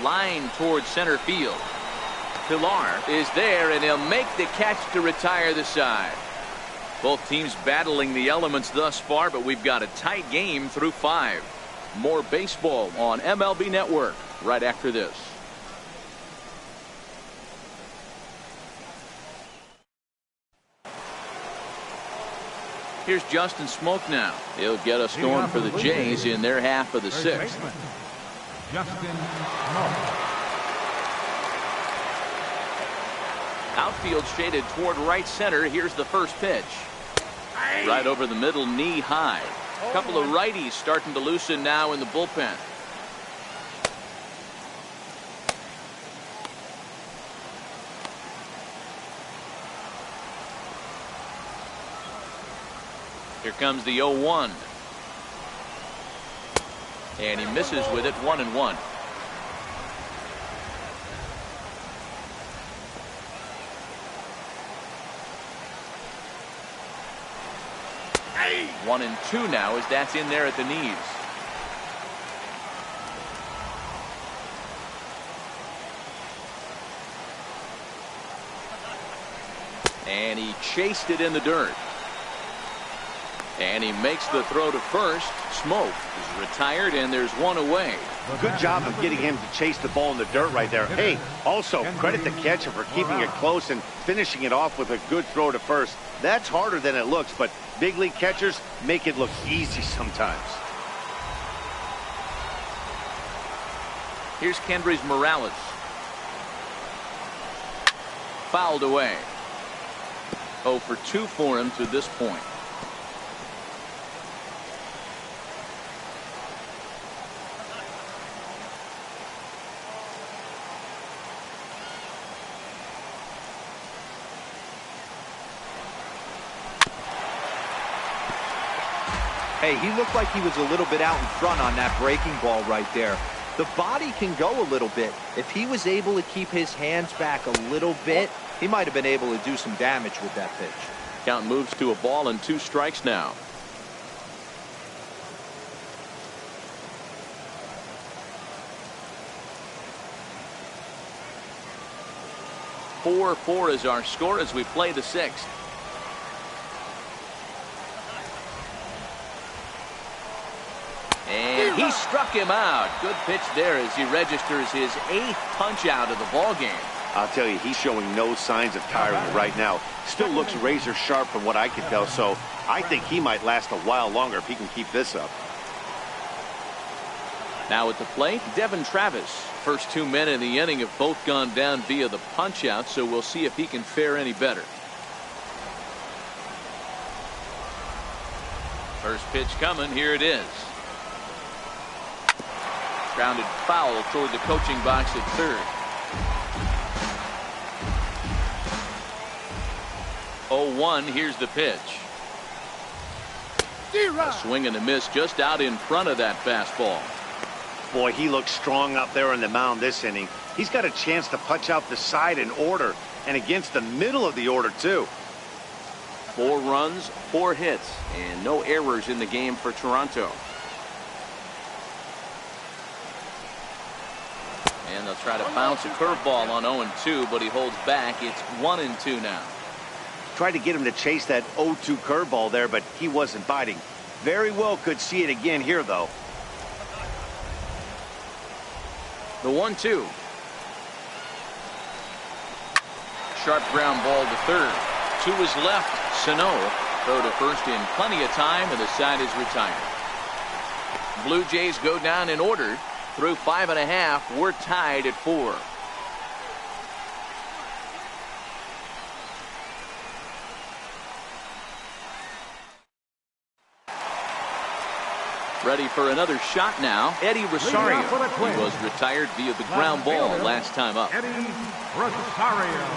Line towards center field. Pilar is there, and he'll make the catch to retire the side. Both teams battling the elements thus far, but we've got a tight game through 5. More baseball on MLB Network right after this. Here's Justin Smoke now. He'll get us going for the Jays in their half of the 6th. Justin Smoke. Outfield shaded toward right center. Here's the first pitch. Right over the middle, knee high. A couple of righties starting to loosen now in the bullpen. Here comes the 0-1. And he misses with it, 1-1. Hey. 1-2 now as that's in there at the knees. And he chased it in the dirt. And he makes the throw to first. Smoke is retired, and there's one away. Good job of getting him to chase the ball in the dirt right there. Hey, also credit the catcher for keeping it close and finishing it off with a good throw to first. That's harder than it looks, but big league catchers make it look easy sometimes. Here's Kendrys Morales. Fouled away. 0 for 2 for him to this point. Hey, he looked like he was a little bit out in front on that breaking ball right there. The body can go a little bit. If he was able to keep his hands back a little bit, he might have been able to do some damage with that pitch. Count moves to a ball and 2 strikes now. Four is our score as we play the 6th. And he struck him out. Good pitch there as he registers his 8th punch out of the ball game. I'll tell you, he's showing no signs of tiring right now. Still looks razor sharp from what I can tell, so I think he might last a while longer if he can keep this up. Now at the plate, Devin Travis. First 2 men in the inning have both gone down via the punch out, so we'll see if he can fare any better. First pitch coming. Here it is. Grounded foul toward the coaching box at third. 0-1. Here's the pitch. A swing and a miss just out in front of that fastball. Boy, he looks strong up there on the mound this inning. He's got a chance to punch out the side in order, and against the middle of the order, too. 4 runs, 4 hits, and no errors in the game for Toronto. And they'll try to bounce a curveball on 0-2, but he holds back. It's 1-2 now. Tried to get him to chase that 0-2 curveball there, but he wasn't biting. Very well could see it again here, though. The 1-2. Sharp ground ball to third. To his left, Sano. Throw to first in plenty of time, and the side is retired. Blue Jays go down in order. Through 5.5, we're tied at 4. Ready for another shot now. Eddie Rosario. He was retired via the ground ball last time up. Eddie Rosario.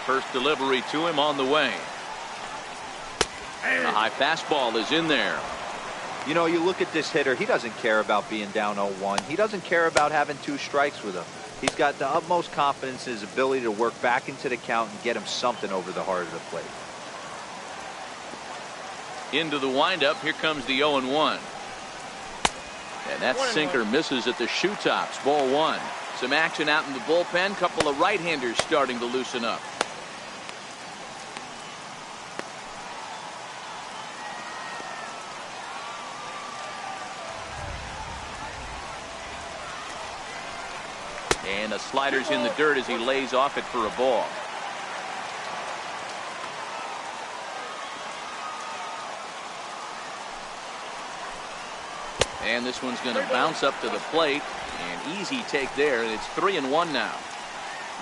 First delivery to him on the way. A high fastball is in there. You know, you look at this hitter, he doesn't care about being down 0-1. He doesn't care about having 2 strikes with him. He's got the utmost confidence in his ability to work back into the count and get him something over the heart of the plate. Into the windup. Here comes the 0-1. And that sinker misses at the shoe tops. Ball 1. Some action out in the bullpen. Couple of right-handers starting to loosen up. And the slider's in the dirt as he lays off it for a ball. And this one's going to bounce up to the plate. An easy take there, and it's 3-1 now.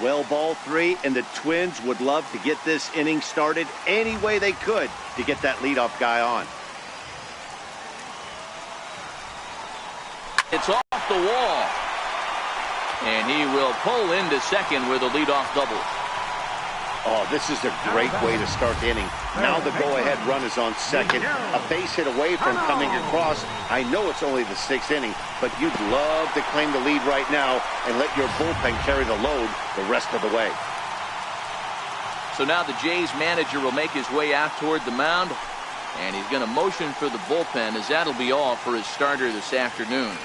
Well, ball 3, and the Twins would love to get this inning started any way they could to get that leadoff guy on. It's off the wall. And he will pull into second with a leadoff double. Oh, this is a great way to start the inning. Now the go-ahead run is on second. A base hit away from coming across. I know it's only the 6th inning, but you'd love to claim the lead right now and let your bullpen carry the load the rest of the way. So now the Jays manager will make his way out toward the mound, and he's going to motion for the bullpen, as that'll be all for his starter this afternoon.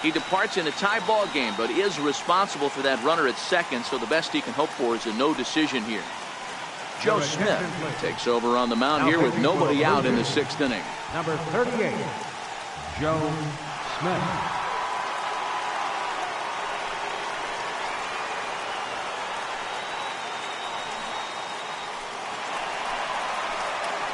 He departs in a tie ball game, but is responsible for that runner at second, so the best he can hope for is a no decision here. Joe Smith takes over on the mound here with nobody out in the 6th inning. Number 38, Joe Smith.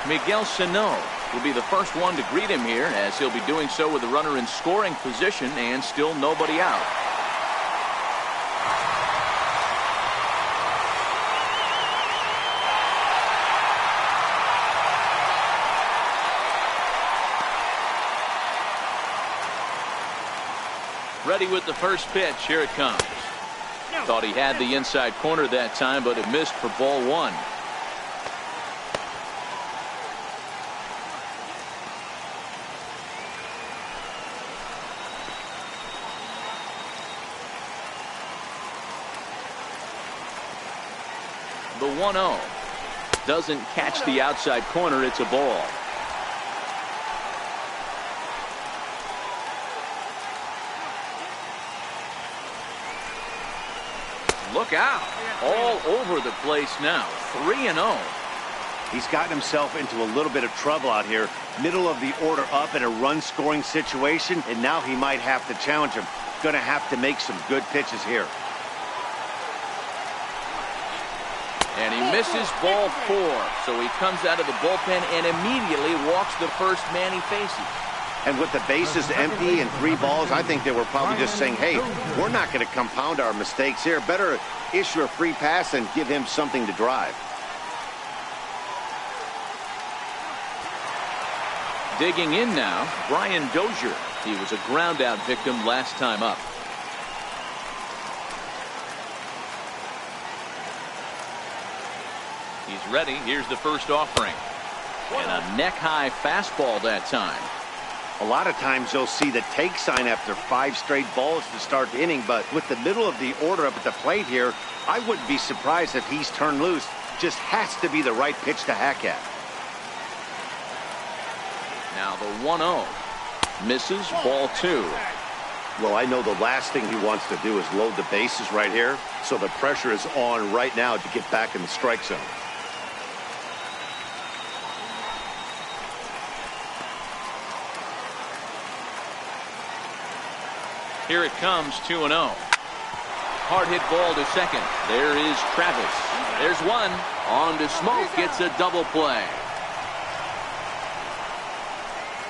Miguel Sano will be the first one to greet him here, as he'll be doing so with the runner in scoring position and still nobody out. Ready with the first pitch. Here it comes. Thought he had the inside corner that time, but it missed for ball 1. The 1-0 doesn't catch the outside corner. It's a ball. Look out. All over the place now. 3-0. He's gotten himself into a little bit of trouble out here. Middle of the order up in a run-scoring situation, and now he might have to challenge him. Going to have to make some good pitches here. And he misses ball 4. So he comes out of the bullpen and immediately walks the first man he faces. And with the bases empty and 3 balls, I think they were probably just saying, hey, we're not going to compound our mistakes here. Better issue a free pass and give him something to drive. Digging in now, Brian Dozier. He was a ground out victim last time up. He's ready. Here's the first offering. And a neck-high fastball that time. A lot of times you'll see the take sign after 5 straight balls to start the inning, but with the middle of the order up at the plate here, I wouldn't be surprised if he's turned loose. Just has to be the right pitch to hack at. Now the 1-0. Misses, ball 2. Well, I know the last thing he wants to do is load the bases right here, so the pressure is on right now to get back in the strike zone. Here it comes, 2-0. Hard hit ball to second. There is Travis. There's one. On to Smoke. Gets a double play.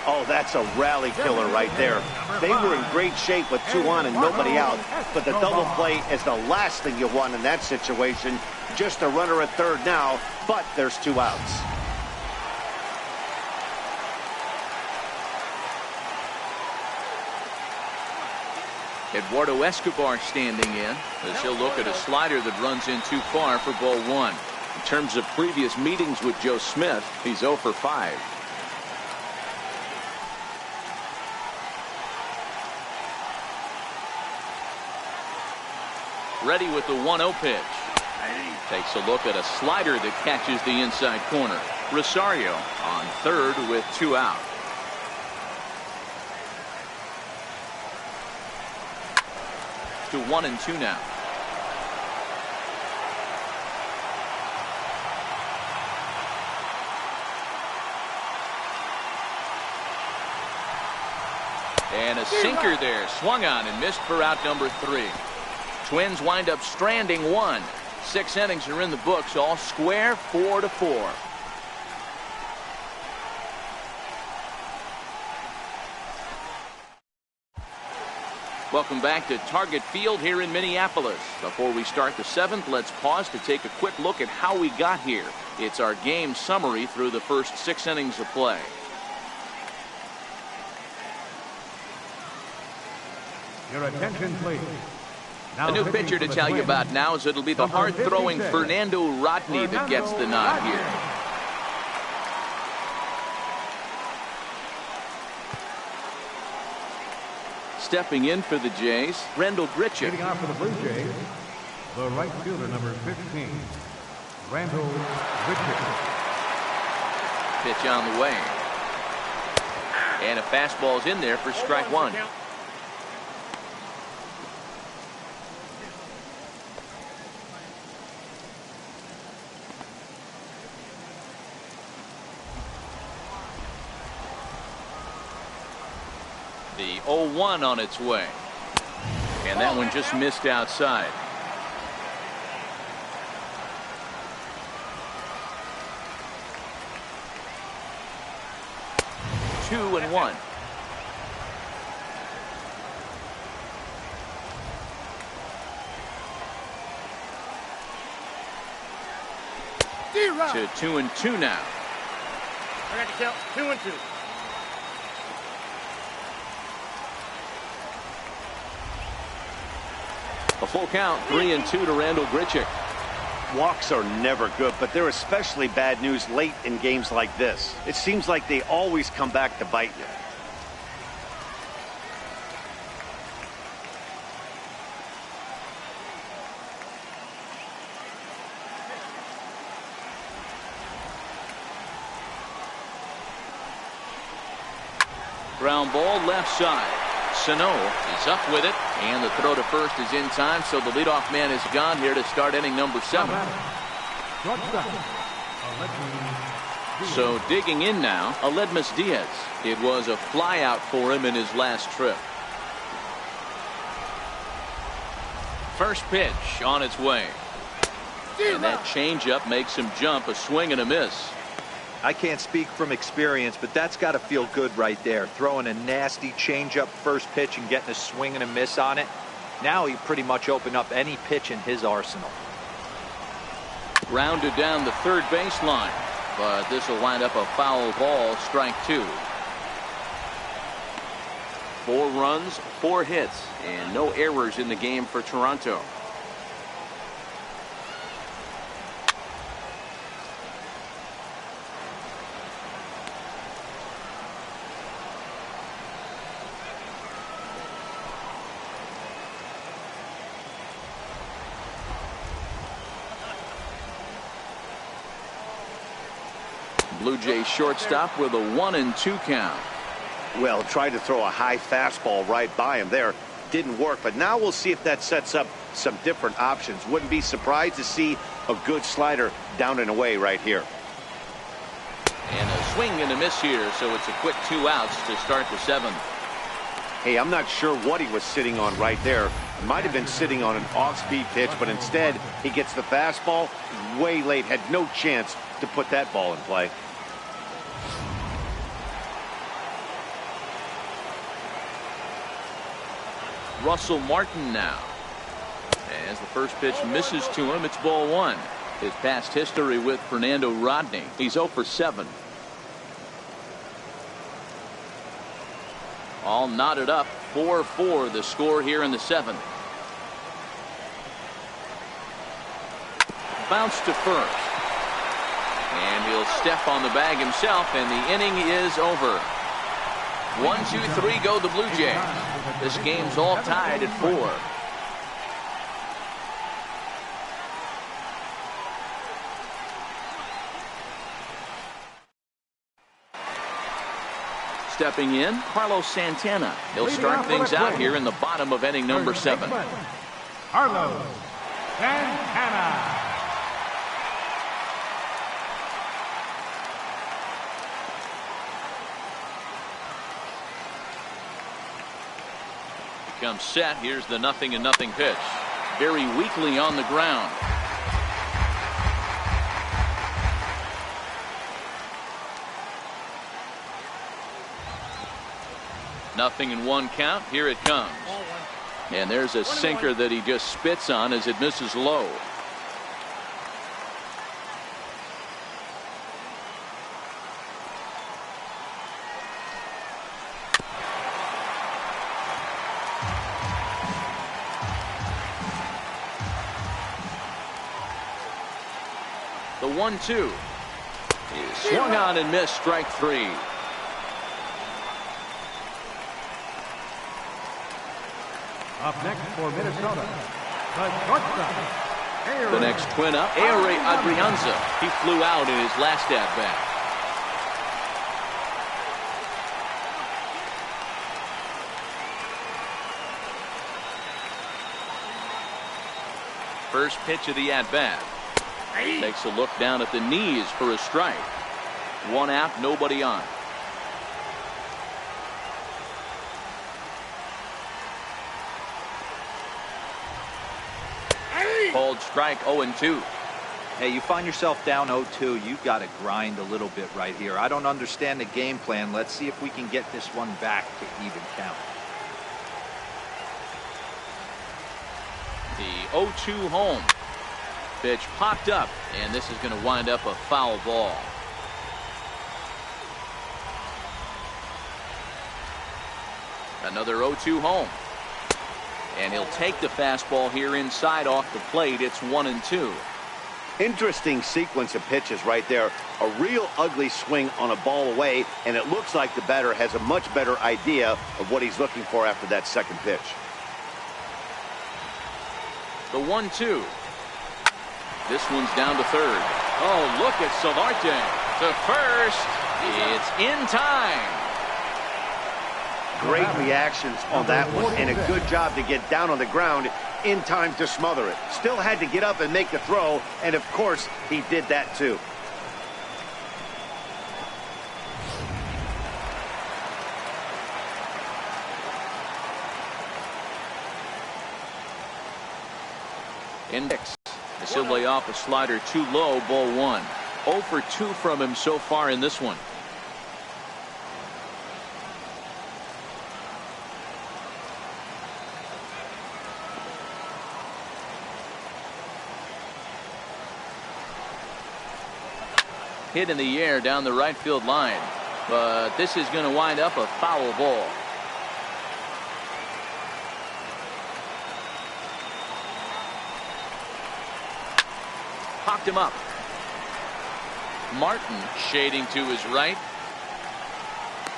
Oh, that's a rally killer right there. They were in great shape with 2 on and nobody out, but the double play is the last thing you want in that situation. Just a runner at third now, but there's 2 outs. Eduardo Escobar standing in as he'll look at a slider that runs in too far for ball 1. In terms of previous meetings with Joe Smith, he's 0 for 5. Ready with the 1-0 pitch. Takes a look at a slider that catches the inside corner. Rosario on third with 2 out. To 1-2 now. And a sinker there, swung on and missed for out number 3. Twins wind up stranding 1. 6 innings are in the books, all square, 4-4. Welcome back to Target Field here in Minneapolis. Before we start the 7th, let's pause to take a quick look at how we got here. It's our game summary through the first 6 innings of play. Your attention, please. Now A new pitcher to tell you about now is it'll be the hard-throwing Fernando Rodney that gets the nod here. Stepping in for the Jays, Randall Grichuk. Leading off for the Blue Jays, the right fielder, number 15, Randall Grichuk. Pitch on the way. And a fastball's in there for strike 1. The 0-1 on its way. And that one just missed outside. Two and 1. To 2-2 now. I got to count 2-2. A full count, 3-2 to Randall Grichuk. Walks are never good, but they're especially bad news late in games like this. It seems like they always come back to bite you. Ground ball left side. Sano is up with it, and the throw to first is in time, so the leadoff man is gone here to start inning number 7. So digging in now, Aledmus Diaz. It was a flyout for him in his last trip. First pitch on its way. And that changeup makes him jump, a swing and a miss. I can't speak from experience, but that's got to feel good right there. Throwing a nasty changeup first pitch and getting a swing and a miss on it. Now he pretty much opened up any pitch in his arsenal. Grounded down the third baseline, but this will wind up a foul ball, strike 2. 4 runs, 4 hits, and no errors in the game for Toronto. Blue Jays shortstop with a 1-2 count. Well, tried to throw a high fastball right by him there. Didn't work, but now we'll see if that sets up some different options. Wouldn't be surprised to see a good slider down and away right here. And a swing and a miss here, so it's a quick 2 outs to start the 7th. Hey, I'm not sure what he was sitting on right there. Might have been sitting on an off-speed pitch, but instead he gets the fastball way late. Had no chance to put that ball in play. Russell Martin now. As the first pitch misses to him, it's ball 1. His past history with Fernando Rodney. He's 0 for 7. All knotted up, 4-4 the score here in the 7th. Bounce to first. And he'll step on the bag himself, and the inning is over. 1, 2, 3 go the Blue Jays. This game's all tied at 4. Stepping in, Carlos Santana. He'll start things out here in the bottom of inning number 7. Carlos Santana. Comes set. Here's the 0-0 pitch. Very weakly on the ground. Nothing in 1 count. Here it comes. And there's a sinker that he just spits on as it misses low. The 1-2 is swung on and missed. Strike 3. Up next for Minnesota, the shortstop. The next twin up, Ehire Adrianza. He flew out in his last at bat. First pitch of the at bat. Takes a look down at the knees for a strike. 1 out, nobody on. Called strike. 0-2. Hey, you find yourself down 0-2, you've got to grind a little bit right here. I don't understand the game plan. Let's see if we can get this one back to even count. The 0-2 home. Pitch popped up, and this is going to wind up a foul ball. Another 0-2 home. And he'll take the fastball here inside off the plate. It's 1-2. Interesting sequence of pitches right there. A real ugly swing on a ball away, and it looks like the batter has a much better idea of what he's looking for after that second pitch. The 1-2. This one's down to third. Oh, look at Solarte. To first. It's in time. Great reactions on that one, and a good job to get down on the ground in time to smother it. Still had to get up and make the throw, and of course, he did that too. Index. He'll lay off a slider too low, ball 1. 0 for 2 from him so far in this one. Hit in the air down the right field line, but this is going to wind up a foul ball. Popped him up. Martin shading to his right.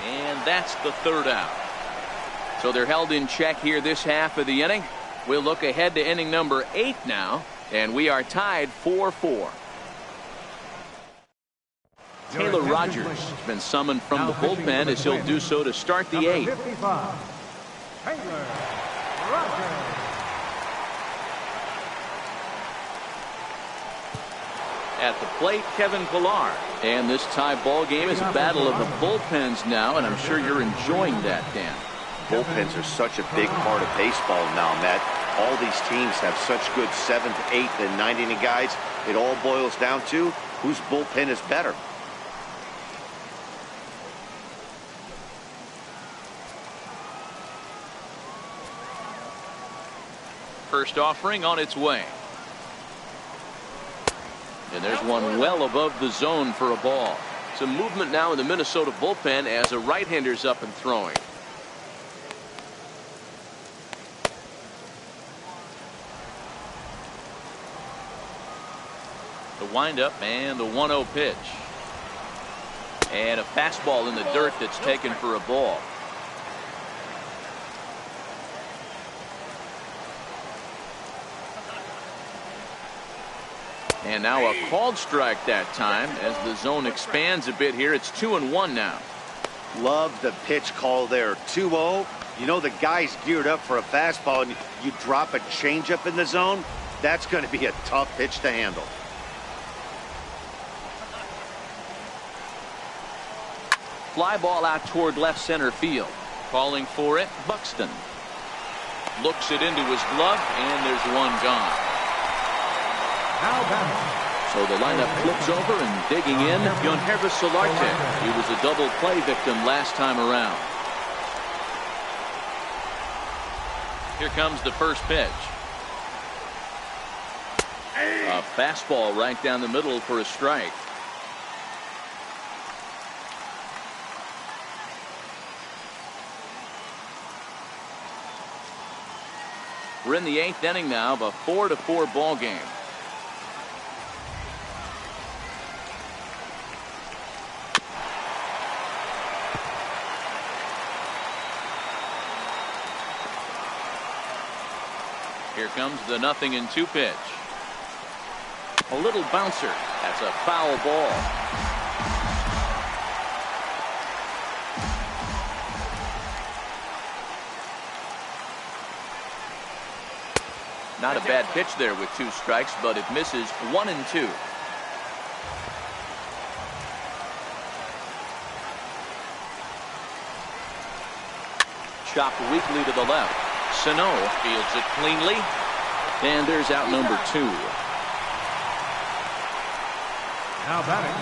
And that's the third out. So they're held in check here this half of the inning. We'll look ahead to inning number 8 now. And we are tied 4-4. Taylor Rogers has been summoned from the bullpen as he'll do so to start the 8th. Taylor Rogers. At the plate, Kevin Pillar. And this tie ball game is a battle of the bullpens now, and I'm sure you're enjoying that, Dan. Bullpens are such a big part of baseball now, Matt. All these teams have such good 7th, 8th, and 9th inning guys. It all boils down to whose bullpen is better. First offering on its way. And there's one well above the zone for a ball. Some movement now in the Minnesota bullpen as a right-hander's up and throwing. The windup and the 1-0 pitch. And a fastball in the dirt that's taken for a ball. And now a called strike that time as the zone expands a bit here. It's 2-1 now. Love the pitch call there. 2-0. You know the guy's geared up for a fastball and you drop a changeup in the zone. That's going to be a tough pitch to handle. Fly ball out toward left center field. Calling for it, Buxton. Looks it into his glove, and there's one gone. So the lineup flips over and digging in, Yangervis Solarte. He was a double play victim last time around. Here comes the first pitch. A fastball right down the middle for a strike. We're in the 8th inning now of a 4-4 ball game. Here comes the 0-2 pitch. A little bouncer. That's a foul ball. Not a bad pitch there with 2 strikes, but it misses 1-2. Chopped weakly to the left. Sano fields it cleanly. And there's out number 2. Now batting,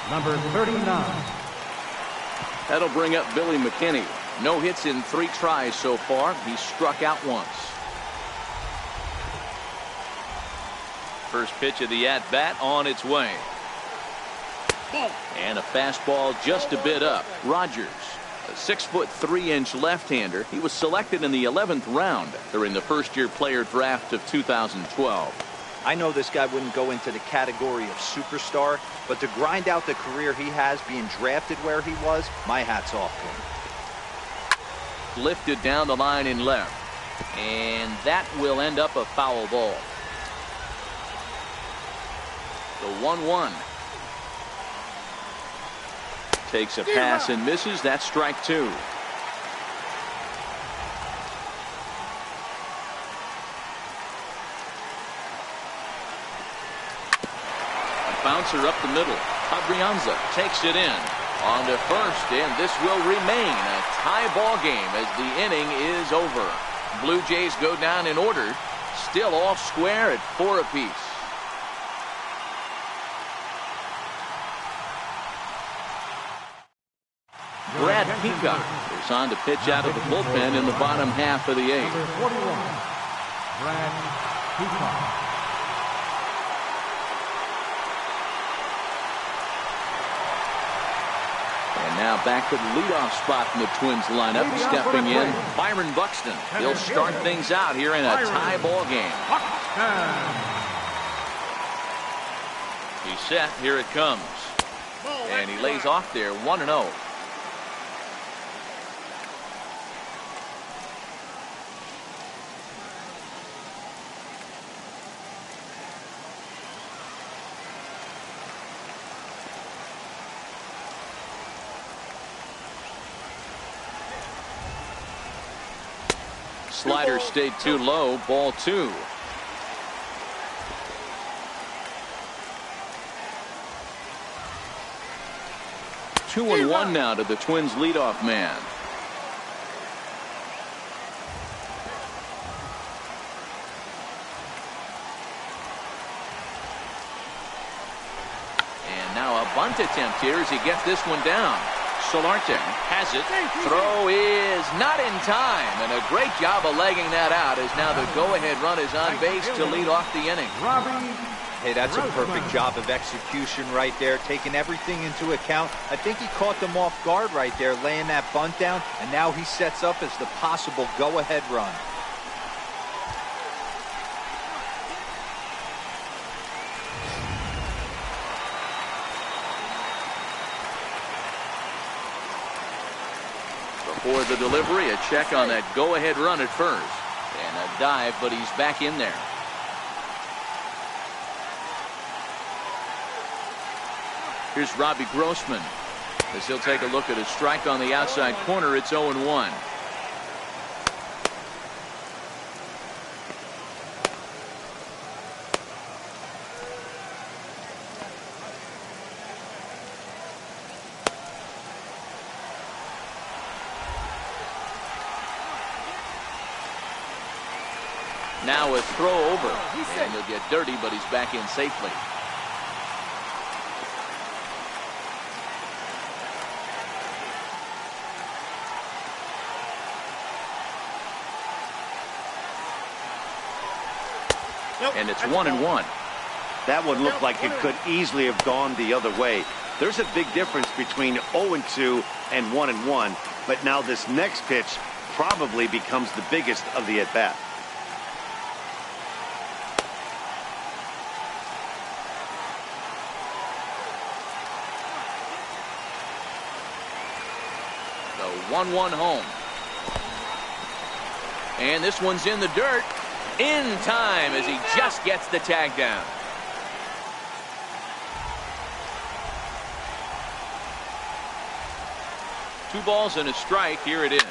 number 39. That'll bring up Billy McKinney. No hits in 3 tries so far. He struck out once. First pitch of the at-bat on its way. And a fastball just a bit up. Rogers, a 6'3" left-hander. He was selected in the 11th round during the first-year player draft of 2012. I know this guy wouldn't go into the category of superstar, but to grind out the career he has being drafted where he was, my hat's off to him. Lifted down the line in left. And that will end up a foul ball. The 1-1. Takes a pass and misses. That's strike 2. A bouncer up the middle. Adrianza takes it in. On to first, and this will remain a tie ball game as the inning is over. Blue Jays go down in order. Still all square at 4 apiece. Brad Peacock is on to pitch out of the bullpen in the bottom half of the 8th. Number 41, Brad Peacock. And now back to the leadoff spot in the Twins lineup. Stepping in, Byron Buxton. He'll start things out here in a tie ball game. He's set. Here it comes. And he lays off there 1-0. Slider stayed too low. Ball 2. Two and one now to the Twins leadoff man. And now a bunt attempt here as he gets this one down. Solarte has it. Throw is not in time, and a great job of legging that out as now the go-ahead run is on base to lead off the inning. Hey, that's a perfect job of execution right there, taking everything into account. I think he caught them off guard right there, laying that bunt down, and now he sets up as the possible go-ahead run. Before the delivery, a check on that go-ahead run at first. And a dive, but he's back in there. Here's Robbie Grossman as he'll take a look at a strike on the outside corner. It's 0-1. Now a throw over, and he'll get dirty, but he's back in safely. And it's 1-1. That one looked like it could easily have gone the other way. There's a big difference between 0-2 and 1-1, but now this next pitch probably becomes the biggest of the at-bat. The 1-1 home. And this one's in the dirt. In time as he just gets the tag down. Two balls and a strike. Here it is.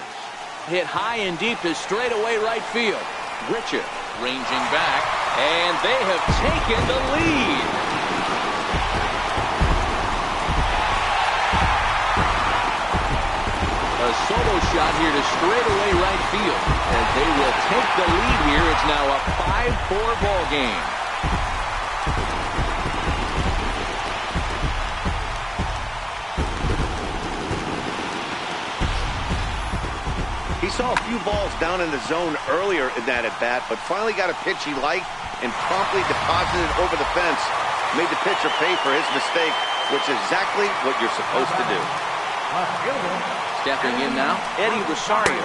Hit high and deep to straightaway right field. Richard ranging back, and they have taken the lead. A solo shot here to straightaway right field, and they will take the lead here. It's now a 5-4 ball game. He saw a few balls down in the zone earlier in that at-bat, but finally got a pitch he liked and promptly deposited over the fence. Made the pitcher pay for his mistake, which is exactly what you're supposed to do. Stepping in now, Eddie Rosario.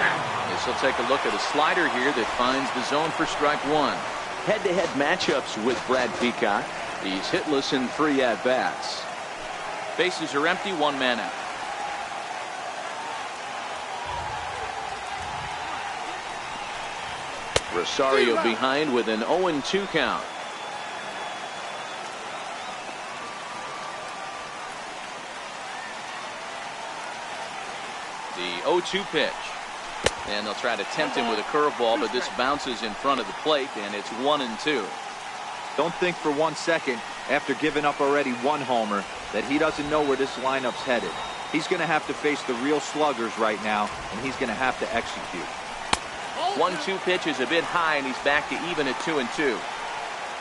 As he'll take a look at a slider here that finds the zone for strike one. Head-to-head matchups with Brad Peacock. He's hitless in 3 at-bats. Bases are empty, 1 man out. Rosario behind with an 0-2 count. The 0-2 pitch. And they'll try to tempt him with a curveball, but this bounces in front of the plate, and it's 1-2. Don't think for 1 second, after giving up already 1 homer, that he doesn't know where this lineup's headed. He's going to have to face the real sluggers right now, and he's going to have to execute. 1-2 pitch is a bit high, and he's back to even at 2-2.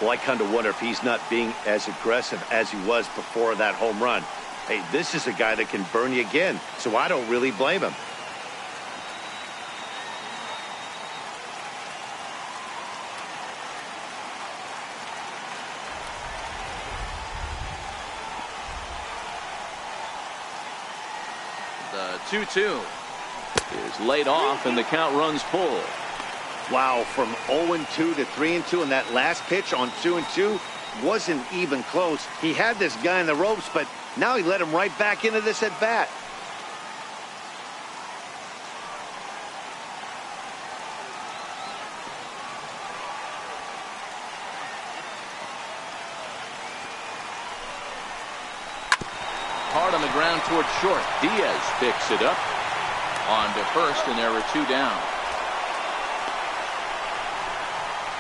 Well, I kind of wonder if he's not being as aggressive as he was before that home run. Hey, this is a guy that can burn you again, so I don't really blame him. The 2-2 is laid off, and the count runs full. Wow, from 0-2 to 3-2 in that last pitch on 2-2, wasn't even close. He had this guy in the ropes, but now he let him right back into this at bat. Hard on the ground towards short. Diaz picks it up. On to first, and there are 2 down.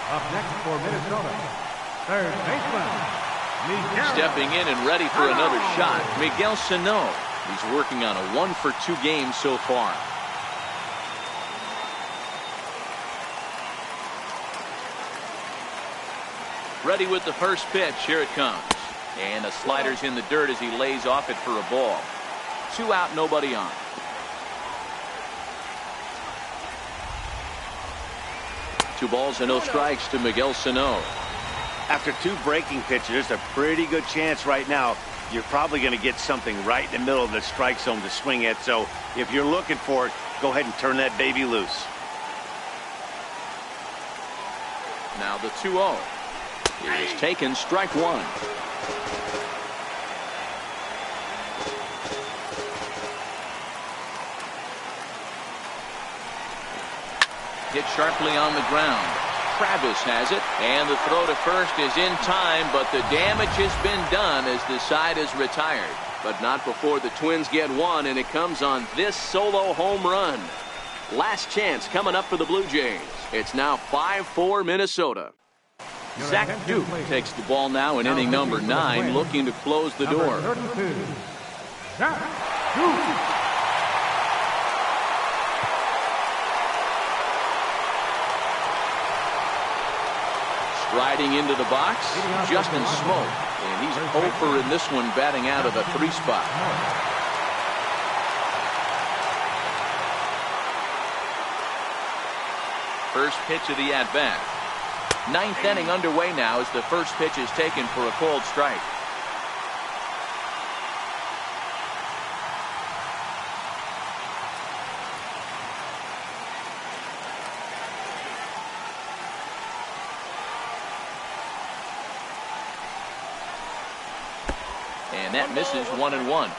Up next for Minnesota, third baseman, Miguel. Stepping in and ready for another shot, Miguel Sano. He's working on a 1-for-2 game so far. Ready with the first pitch. Here it comes. And the slider's in the dirt as he lays off it for a ball. 2 out, nobody on. Two balls and no strikes to Miguel Sano. After 2 breaking pitches, there's a pretty good chance right now you're probably going to get something right in the middle of the strike zone to swing at. So if you're looking for it, go ahead and turn that baby loose. Now the 2-0. It is taken, strike 1. Hit sharply on the ground. Travis has it, and the throw to first is in time, but the damage has been done as the side is retired. But not before the Twins get one, and it comes on this solo home run. Last chance coming up for the Blue Jays. It's now 5-4 Minnesota. Zach Duke takes the ball now in inning number 9, looking to close the door. Number 32, Zach Duke. Riding into the box, Justin Smoak, and he's over in this one, batting out of the 3 spot. First pitch of the at-bat. 9th inning underway now as the first pitch is taken for a called strike. And that misses 1-1.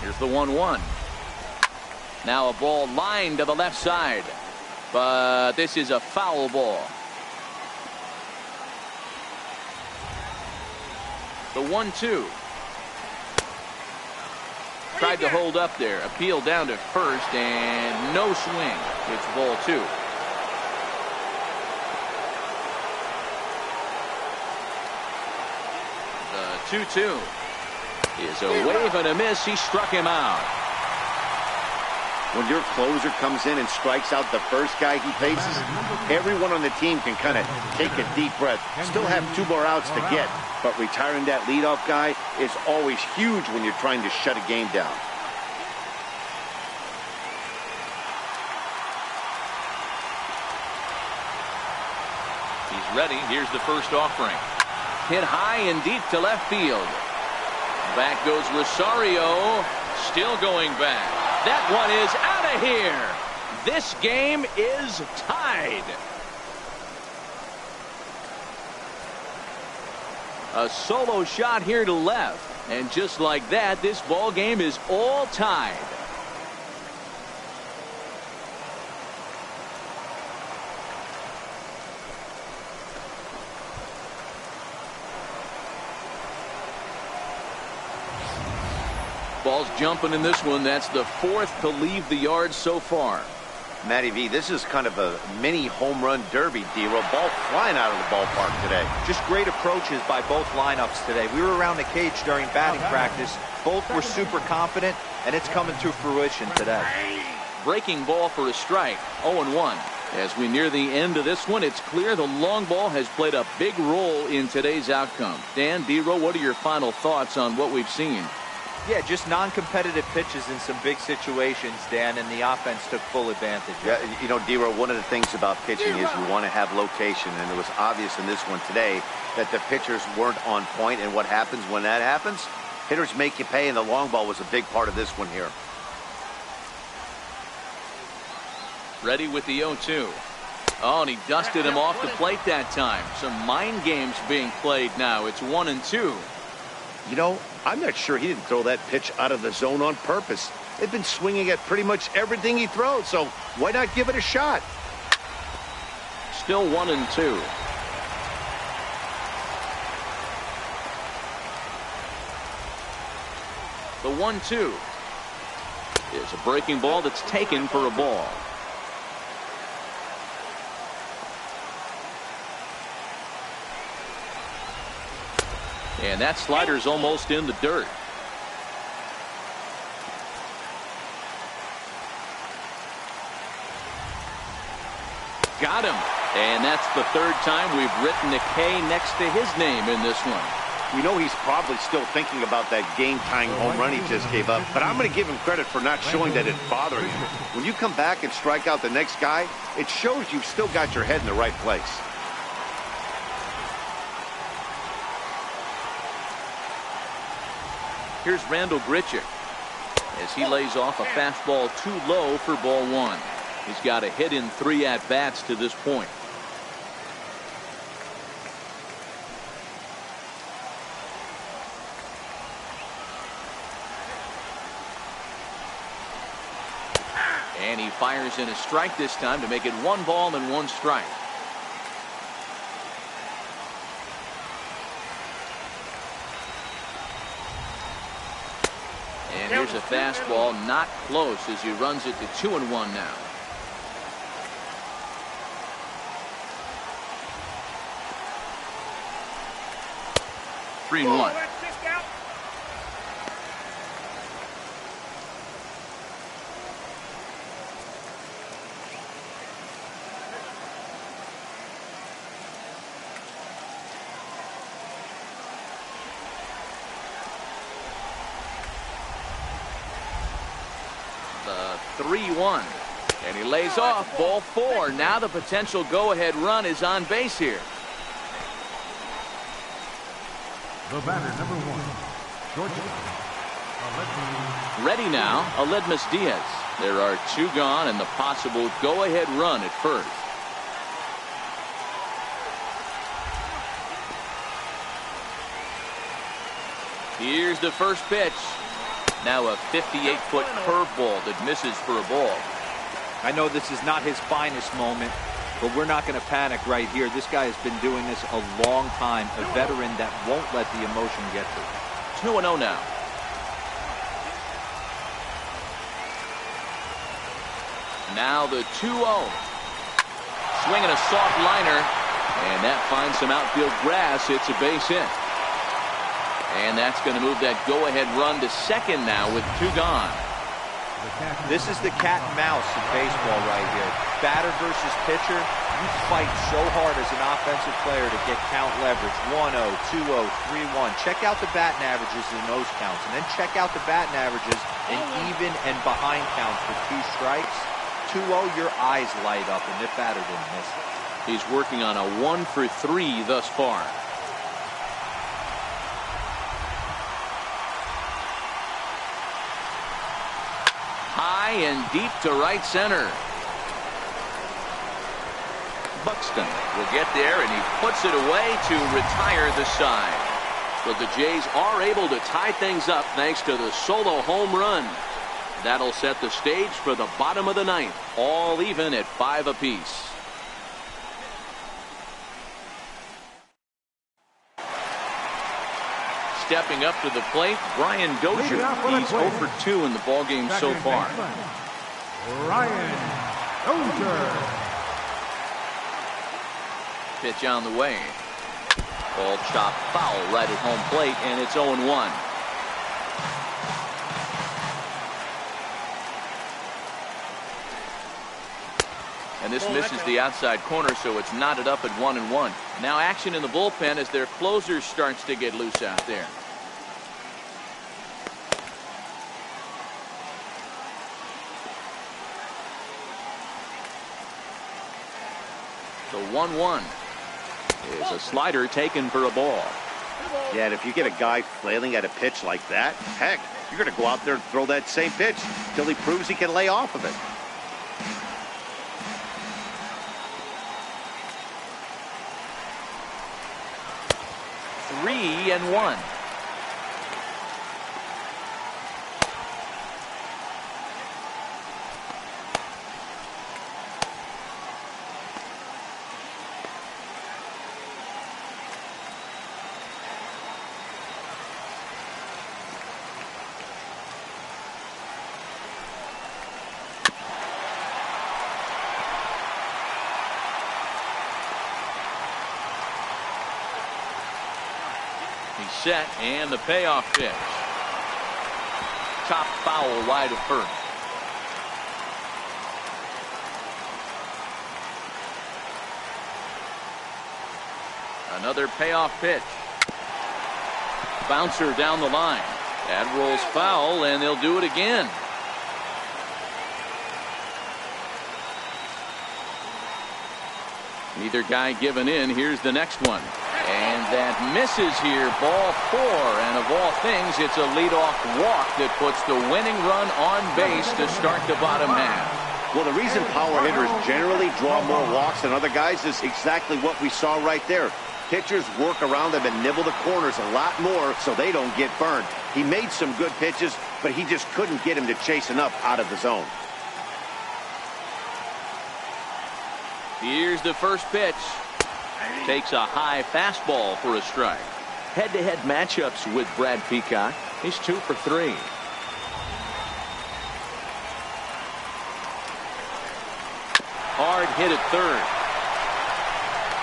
Here's the 1-1. Now a ball lined to the left side, but this is a foul ball. The 1-2. Tried to hold up there. Appeal down to first and no swing. It's ball 2. The 2-2 is a wave and a miss. He struck him out. When your closer comes in and strikes out the first guy he faces, everyone on the team can kind of take a deep breath. Still have 2 more outs to get, but retiring that leadoff guy is always huge when you're trying to shut a game down. He's ready. Here's the first offering. Hit high and deep to left field. Back goes Rosario. Still going back. That one is out of here. This game is tied. A solo shot here to left. And just like that, this ball game is all tied. Ball's jumping in this one. That's the 4th to leave the yard so far. Matty V, this is kind of a mini home run derby, D-Roll. Ball flying out of the ballpark today. Just great approaches by both lineups today. We were around the cage during batting practice. Both were super confident, and it's coming to fruition today. Breaking ball for a strike. 0-1. As we near the end of this one, it's clear the long ball has played a big role in today's outcome. Dan, D-Roll, what are your final thoughts on what we've seen? Yeah, just non-competitive pitches in some big situations, Dan, and the offense took full advantage. Yeah, you know, D-Row, one of the things about pitching is you want to have location, and it was obvious in this one today that the pitchers weren't on point, and what happens when that happens? Hitters make you pay, and the long ball was a big part of this one here. Ready with the 0-2. Oh, and he dusted him off the plate that time. Some mind games being played now. It's 1-2. You know, I'm not sure he didn't throw that pitch out of the zone on purpose. They've been swinging at pretty much everything he throws, so why not give it a shot? Still 1-2. The 1-2 is a breaking ball that's taken for a ball. And that slider's almost in the dirt. Got him. And that's the third time we've written a K next to his name in this one. We know he's probably still thinking about that game-tying home run he just gave up, but I'm going to give him credit for not showing that it bothered him. When you come back and strike out the next guy, it shows you've still got your head in the right place. Here's Randal Grichuk as he lays off a fastball too low for ball one. He's got a hit in 3 at-bats to this point. And he fires in a strike this time to make it 1 ball and 1 strike. And here's a fastball not close as he runs it to 2-1 now. Three and 1. The 3-1. And he lays off ball 4. Now the potential go-ahead run is on base here. The batter, number 1, shortstop, Aledmys. Ready now, Aledmys Diaz. There are 2 gone and the possible go-ahead run at first. Here's the first pitch. Now a 58-foot curveball that misses for a ball. I know this is not his finest moment, but we're not going to panic right here. This guy has been doing this a long time, a veteran that won't let the emotion get to him. 2-0 now. Now the 2-0. Swinging a soft liner, and that finds some outfield grass. It's a base hit. And that's going to move that go-ahead run to second now with 2 gone. This is the cat and mouse in baseball right here. Batter versus pitcher. You fight so hard as an offensive player to get count leverage. 1-0, 2-0, 3-1. Check out the batting averages in those counts. And then check out the batting averages in even and behind counts with 2 strikes. 2-0, your eyes light up, and the batter didn't miss it. He's working on a 1 for 3 thus far. High and deep to right center. Buxton will get there, and he puts it away to retire the side. So the Jays are able to tie things up thanks to the solo home run. That'll set the stage for the bottom of the 9th, all even at 5 apiece. Stepping up to the plate, Brian Dozier. He's 0 for 2 in the ballgame so far. Brian Dozier. Pitch on the way. Ball chopped foul right at home plate, and it's 0-1. And this misses the outside corner, so it's knotted up at 1-1. Now action in the bullpen as their closer starts to get loose out there. The 1-1 is a slider taken for a ball. Yeah, and if you get a guy flailing at a pitch like that, heck, you're going to go out there and throw that same pitch till he proves he can lay off of it. Three and one. He's set, and the payoff pitch. Top foul wide of first. Another payoff pitch. Bouncer down the line. That rolls foul, and they'll do it again. Neither guy giving in. Here's the next one. And that misses here. Ball 4. And of all things, it's a leadoff walk that puts the winning run on base to start the bottom half. Well, the reason power hitters generally draw more walks than other guys is exactly what we saw right there. Pitchers work around them and nibble the corners a lot more so they don't get burned. He made some good pitches, but he just couldn't get him to chase enough out of the zone. Here's the first pitch. Takes a high fastball for a strike. Head-to-head matchups with Brad Peacock. He's 2 for 3. Hard hit at third.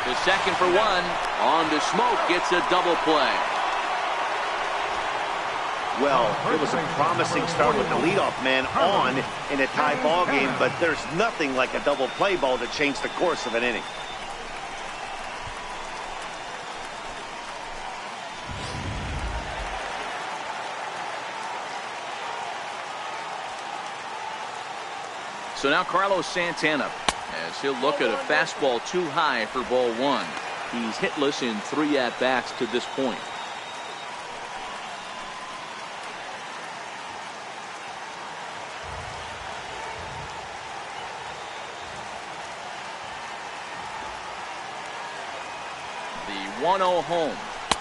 The second for one. On to Smoke. Gets a double play. Well, it was a promising start with the leadoff man on in a tie ball game, but there's nothing like a double play ball to change the course of an inning. So now Carlos Santana, as he'll look at a fastball too high for ball 1. He's hitless in 3 at-bats to this point. The 1-0 home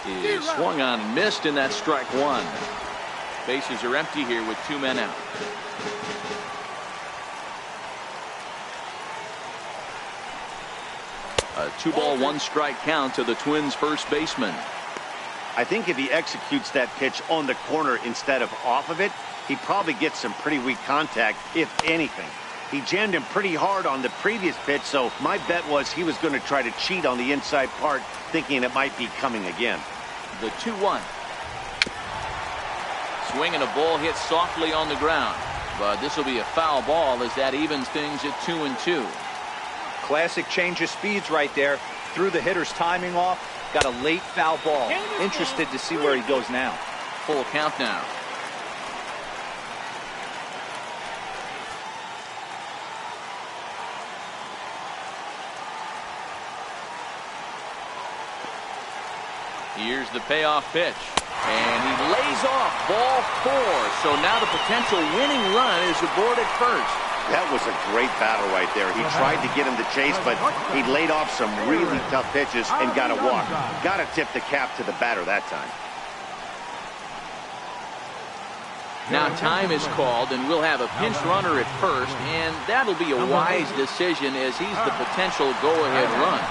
is swung on and missed, and that's strike 1. Bases are empty here with 2 men out. A 2-ball 1-strike count to the Twins' first baseman. I think if he executes that pitch on the corner instead of off of it, he probably gets some pretty weak contact, if anything. He jammed him pretty hard on the previous pitch, so my bet was he was going to try to cheat on the inside part, thinking it might be coming again. The 2-1. Swing and a ball hit softly on the ground. But this will be a foul ball as that evens things at 2-2. Classic change of speeds right there. Threw the hitter's timing off. Got a late foul ball. Interested to see where he goes now. Full count now. Here's the payoff pitch. And he lays off ball 4. So now the potential winning run is aboard at first. That was a great battle right there. He tried to get him to chase, but he laid off some really tough pitches and got a walk. Got to tip the cap to the batter that time. Now time is called, and we'll have a pinch runner at first, and that'll be a wise decision as he's the potential go-ahead run.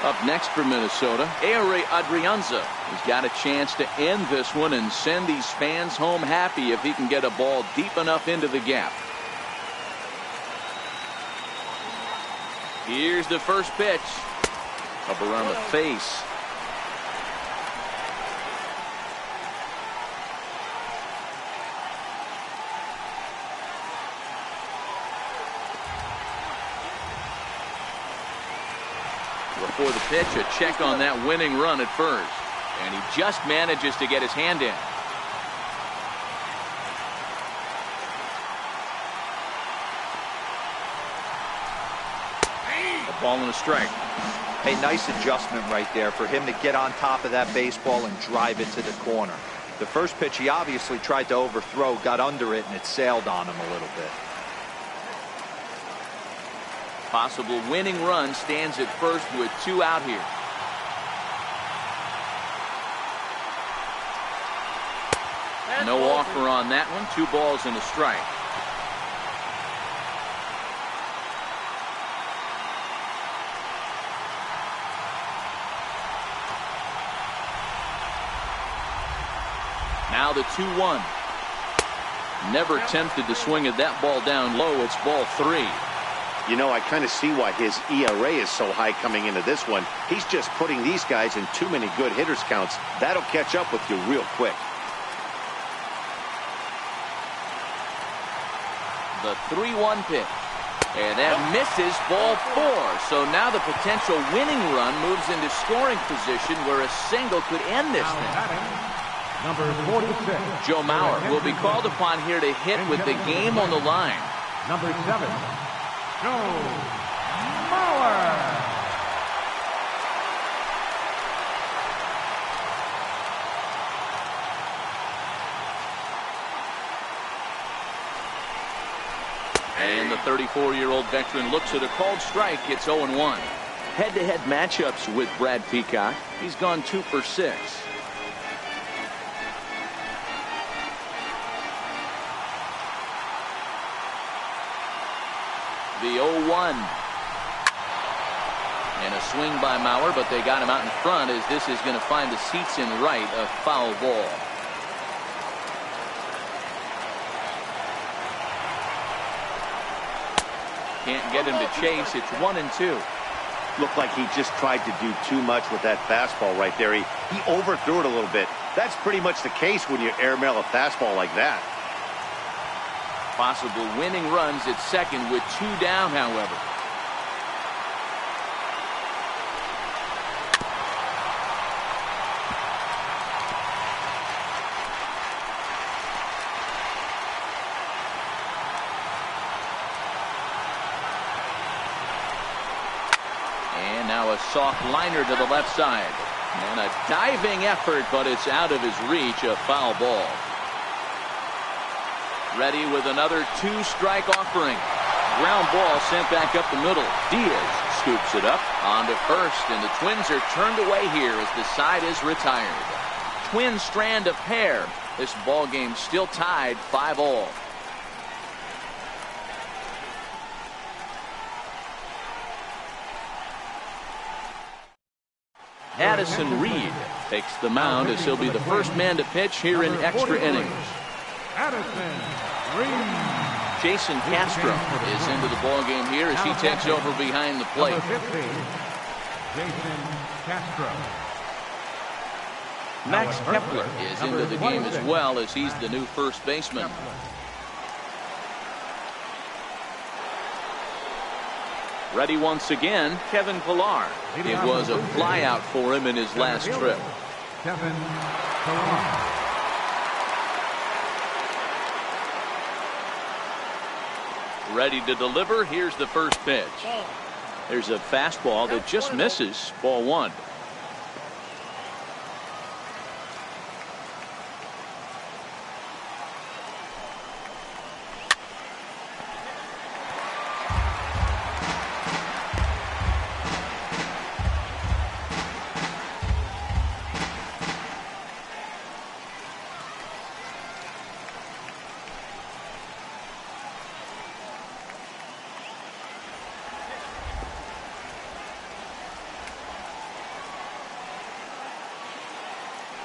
Up next for Minnesota, Ehire Adrianza. He's got a chance to end this one and send these fans home happy if he can get a ball deep enough into the gap. Here's the first pitch. Up around the face. Before the pitch, a check on that winning run at first. And he just manages to get his hand in. Ball and a strike. Hey, nice adjustment right there for him to get on top of that baseball and drive it to the corner. The first pitch he obviously tried to overthrow, got under it, and it sailed on him a little bit. Possible winning run stands at first with 2 out here. No offer on that one. 2 balls and a strike. Now the 2-1. Never tempted to swing at that ball down low. It's ball 3. You know, I kind of see why his ERA is so high coming into this one. He's just putting these guys in too many good hitters counts. That'll catch up with you real quick. The 3-1 pitch. And that misses, ball 4. So now the potential winning run moves into scoring position where a single could end this thing. Number 46. Joe Mauer will be called upon here to hit with the game on the line. Number 7. Joe Mauer. And the 34-year-old veteran looks at a called strike. It's 0-1. Head-to-head matchups with Brad Peacock. He's gone 2 for 6. The 0-1. And a swing by Mauer, but they got him out in front as this is going to find the seats in right, a foul ball. Can't get him to chase. It's 1-2. Looked like he just tried to do too much with that fastball right there. He overthrew it a little bit. That's pretty much the case when you airmail a fastball like that. Possible winning runs at second with 2 down, however. And now a soft liner to the left side. And a diving effort, but it's out of his reach, a foul ball. Ready with another 2-strike offering. Ground ball sent back up the middle. Diaz scoops it up onto first, and the Twins are turned away here as the side is retired. Twins strand a pair. This ball game still tied 5-all. Addison Reed takes the mound as he'll be the first man to pitch here in extra innings. Addison Reed. Jason Castro is into the ball game here as he takes over behind the plate. Number 50, Jason Castro. Max Kepler is into the game as well as he's the new first baseman. Ready once again, Kevin Pillar. It was a flyout for him in his last trip. Kevin Pillar. Ready to deliver. Here's the first pitch. There's a fastball that just misses. Ball 1.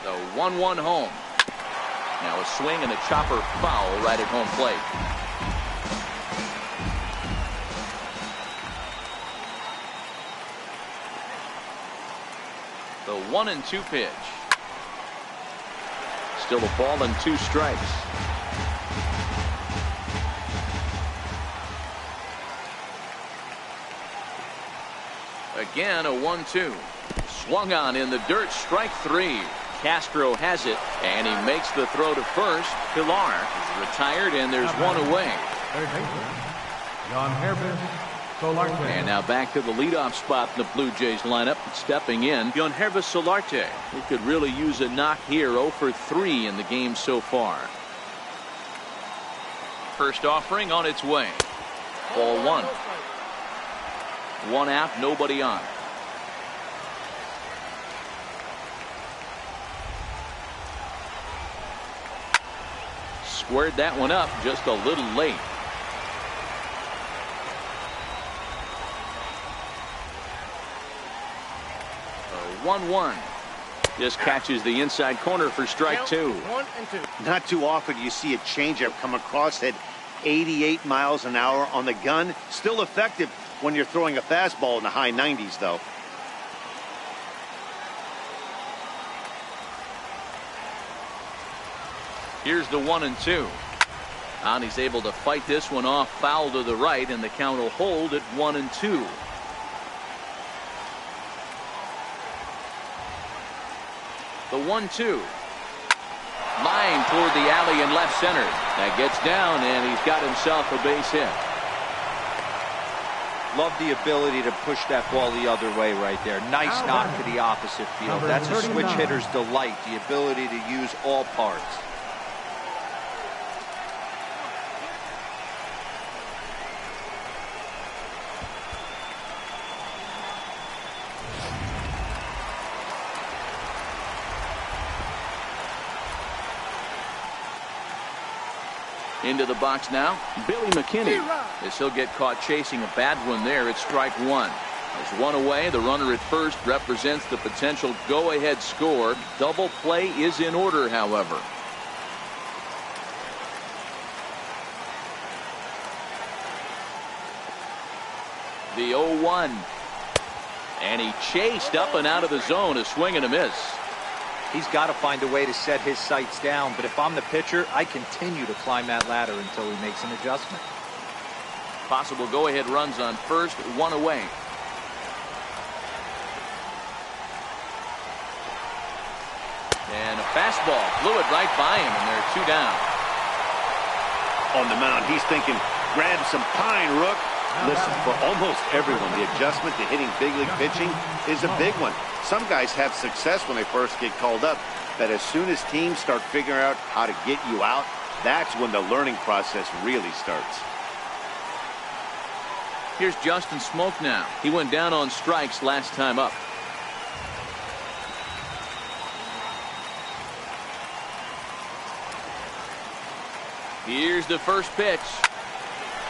The 1-1 home. Now a swing and a chopper foul right at home plate. The 1-2 pitch. Still a ball and 2 strikes. Again a 1-2. Swung on in the dirt, strike 3. Castro has it, and he makes the throw to first. Pillar is retired, and there's one away. Third baseman, Jan Herbis And now back to the leadoff spot in the Blue Jays lineup. Stepping in, Yangervis Solarte. He could really use a knock here. 0 for 3 in the game so far. First offering on its way. Ball 1. 1 out, nobody on. Squared that one up just a little late. 1-1. Just catches the inside corner for strike 2. 1 and 2. Not too often you see a changeup come across at 88 miles an hour on the gun. Still effective when you're throwing a fastball in the high 90s, though. Here's the 1-2. And he's able to fight this one off, foul to the right, and the count will hold at 1-2. The 1-2. Line toward the alley in left center. That gets down, and he's got himself a base hit. Love the ability to push that ball the other way right there. Nice knock to the opposite field. That's a switch hitter's delight, the ability to use all parts. Into the box now, Billy McKinney. As he'll get caught chasing a bad one there, it's strike 1. There's 1 away. The runner at first represents the potential go-ahead score. Double play is in order, however. The 0-1. And he chased up and out of the zone, a swing and a miss. He's got to find a way to set his sights down, but if I'm the pitcher, I continue to climb that ladder until he makes an adjustment. Possible go-ahead runs on first, 1 away. And a fastball flew it right by him, and there are 2 down. On the mound, he's thinking, grab some pine, Rook. Listen, for almost everyone, the adjustment to hitting big league pitching is a big one. Some guys have success when they first get called up, but as soon as teams start figuring out how to get you out, that's when the learning process really starts. Here's Justin Smoak now. He went down on strikes last time up. Here's the first pitch.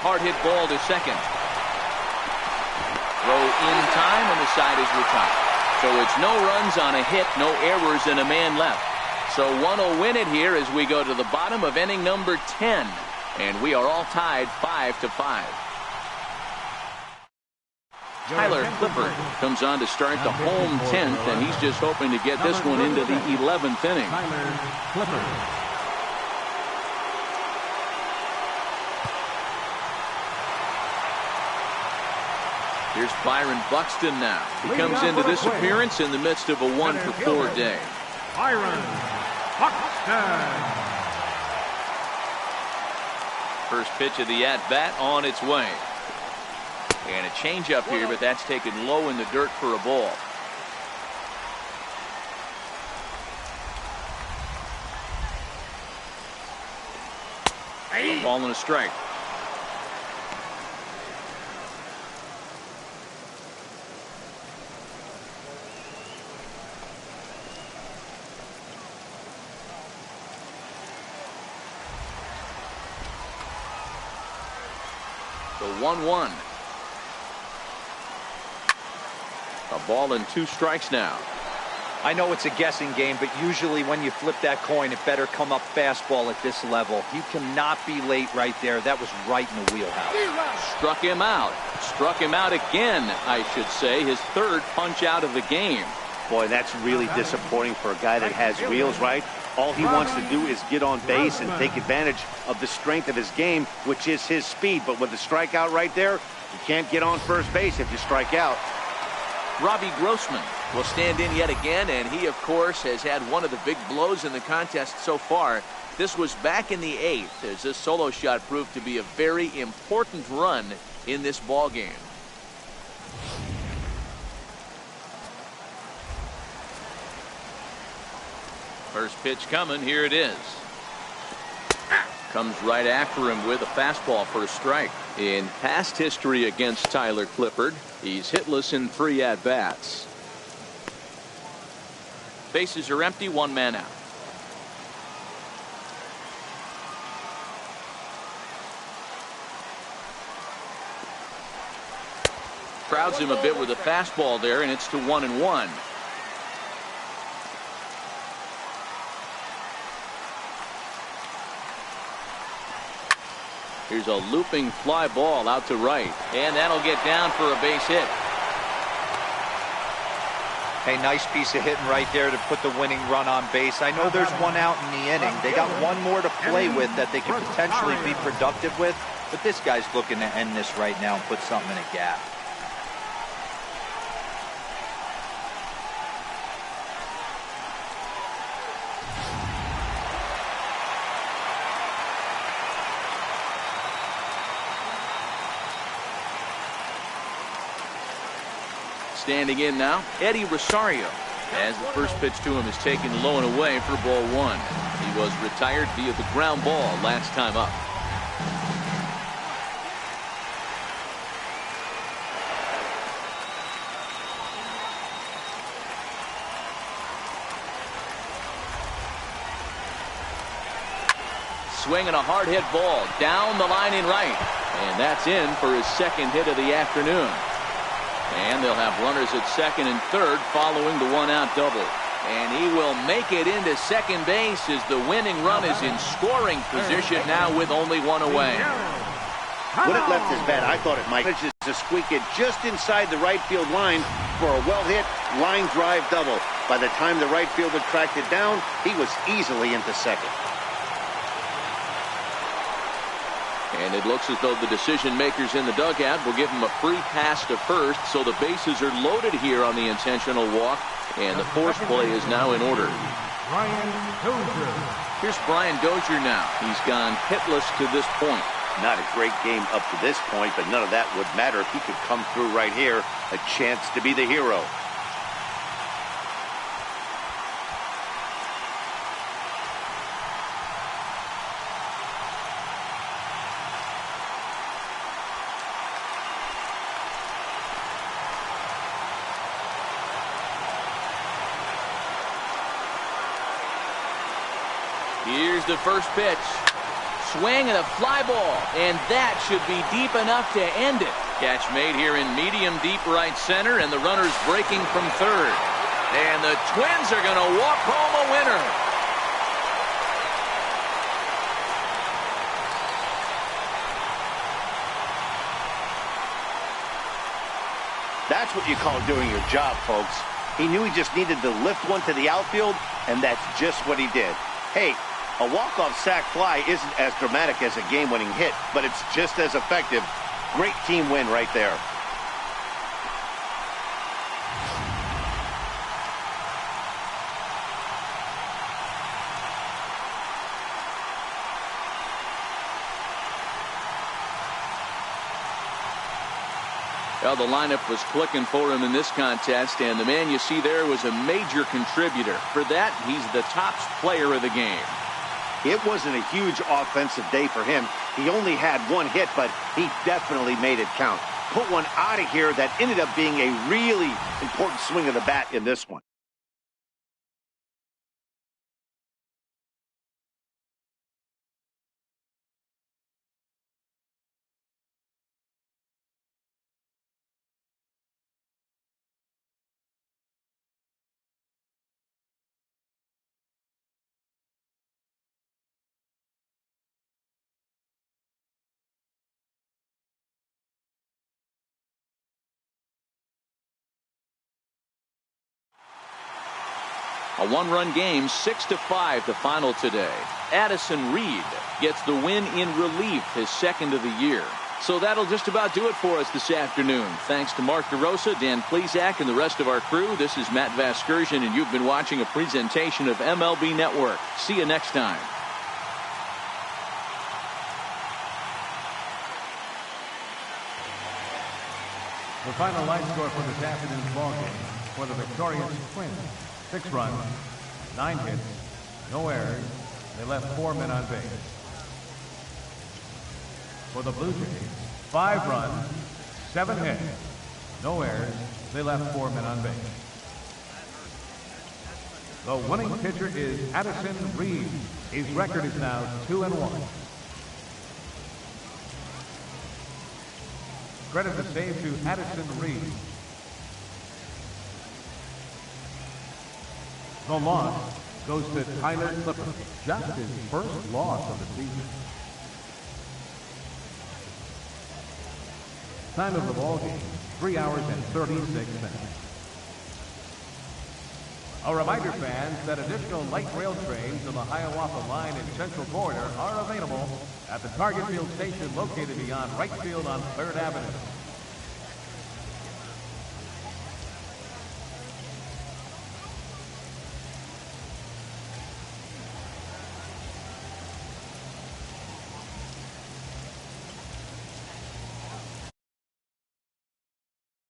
Hard hit ball to second. Throw in time, and the side is retired. So it's no runs on a hit, no errors, and a man left. So one will win it here as we go to the bottom of inning number 10. And we are all tied 5-5. Tyler Clippard comes on to start the home 10th, and he's just hoping to get this one into the 11th inning. Tyler Clippard. Here's Byron Buxton now. He comes into this appearance in the midst of a 1-for-4 day. Byron Buxton. First pitch of the at-bat on its way. And a changeup here, but that's taken low in the dirt for a ball. A ball and a strike. The 1-1. A ball and 2 strikes now. I know it's a guessing game, but usually when you flip that coin, it better come up fastball at this level. You cannot be late right there. That was right in the wheelhouse. Struck him out. Struck him out again, I should say. His 3rd punch out of the game. Boy, that's really disappointing for a guy that has wheels, right? All he wants to do is get on base and take advantage of the strength of his game, which is his speed. But with the strikeout right there, you can't get on first base if you strike out. Robbie Grossman will stand in yet again, and he, of course, has had one of the big blows in the contest so far. This was back in the 8th, as this solo shot proved to be a very important run in this ball game. First pitch coming. Here it is. Comes right after him with a fastball for a strike. In past history against Tyler Clippard, he's hitless in 3 at-bats. Bases are empty, 1 man out. Crowds him a bit with a fastball there, and it's to 1-1. Here's a looping fly ball out to right, and that'll get down for a base hit. Hey, nice piece of hitting right there to put the winning run on base. I know there's 1 out in the inning. They got 1 more to play with that they could potentially be productive with, but this guy's looking to end this right now and put something in a gap. Standing in now, Eddie Rosario, as the first pitch to him is taken low and away for ball 1. He was retired via the ground ball last time up. Swinging a hard hit ball down the line in right, and that's in for his second hit of the afternoon. And they'll have runners at second and third following the 1-out double. And he will make it into second base as the winning run is in scoring position now with only 1 away. When it left his bat, I thought it might just squeak it just inside the right field line for a well-hit line drive double. By the time the right fielder tracked it down, he was easily into second. And it looks as though the decision makers in the dugout will give him a free pass to first, so the bases are loaded here on the intentional walk, and the force play is now in order. Brian Dozier. Here's Brian Dozier now. He's gone hitless to this point. Not a great game up to this point, but none of that would matter if he could come through right here. A chance to be the hero. Here's the first pitch. Swing and a fly ball, and that should be deep enough to end it. Catch made here in medium deep right center, and the runner's breaking from third. And the Twins are going to walk home a winner. That's what you call doing your job, folks. He knew he just needed to lift one to the outfield, and that's just what he did. Hey, a walk-off sac fly isn't as dramatic as a game-winning hit, but it's just as effective. Great team win right there. Well, the lineup was clicking for him in this contest, and the man you see there was a major contributor. For that, he's the top player of the game. It wasn't a huge offensive day for him. He only had 1 hit, but he definitely made it count. Put one out of here that ended up being a really important swing of the bat in this one. A 1-run game, 6-5 the final today. Addison Reed gets the win in relief, his second of the year. So that'll just about do it for us this afternoon. Thanks to Mark DeRosa, Dan Plesac, and the rest of our crew. This is Matt Vasgersian, and you've been watching a presentation of MLB Network. See you next time. The final line score for this afternoon's ballgame for the victorious Twins: 6 runs, 9 hits, No errors. They left 4 men on base. For the Blue Jays, 5 runs, 7 hits. No errors. They left 4 men on base. The winning pitcher is Addison Reed. His record is now 2-1. Credit the save to Addison Reed. The loss goes to Tyler Clippard. Just his first loss of the season. Time of the ball game, 3 hours and 36 minutes. A reminder, fans, that additional light rail trains on the Hiawatha Line and Central Corridor are available at the Target Field station located beyond Wright Field on 3rd Avenue.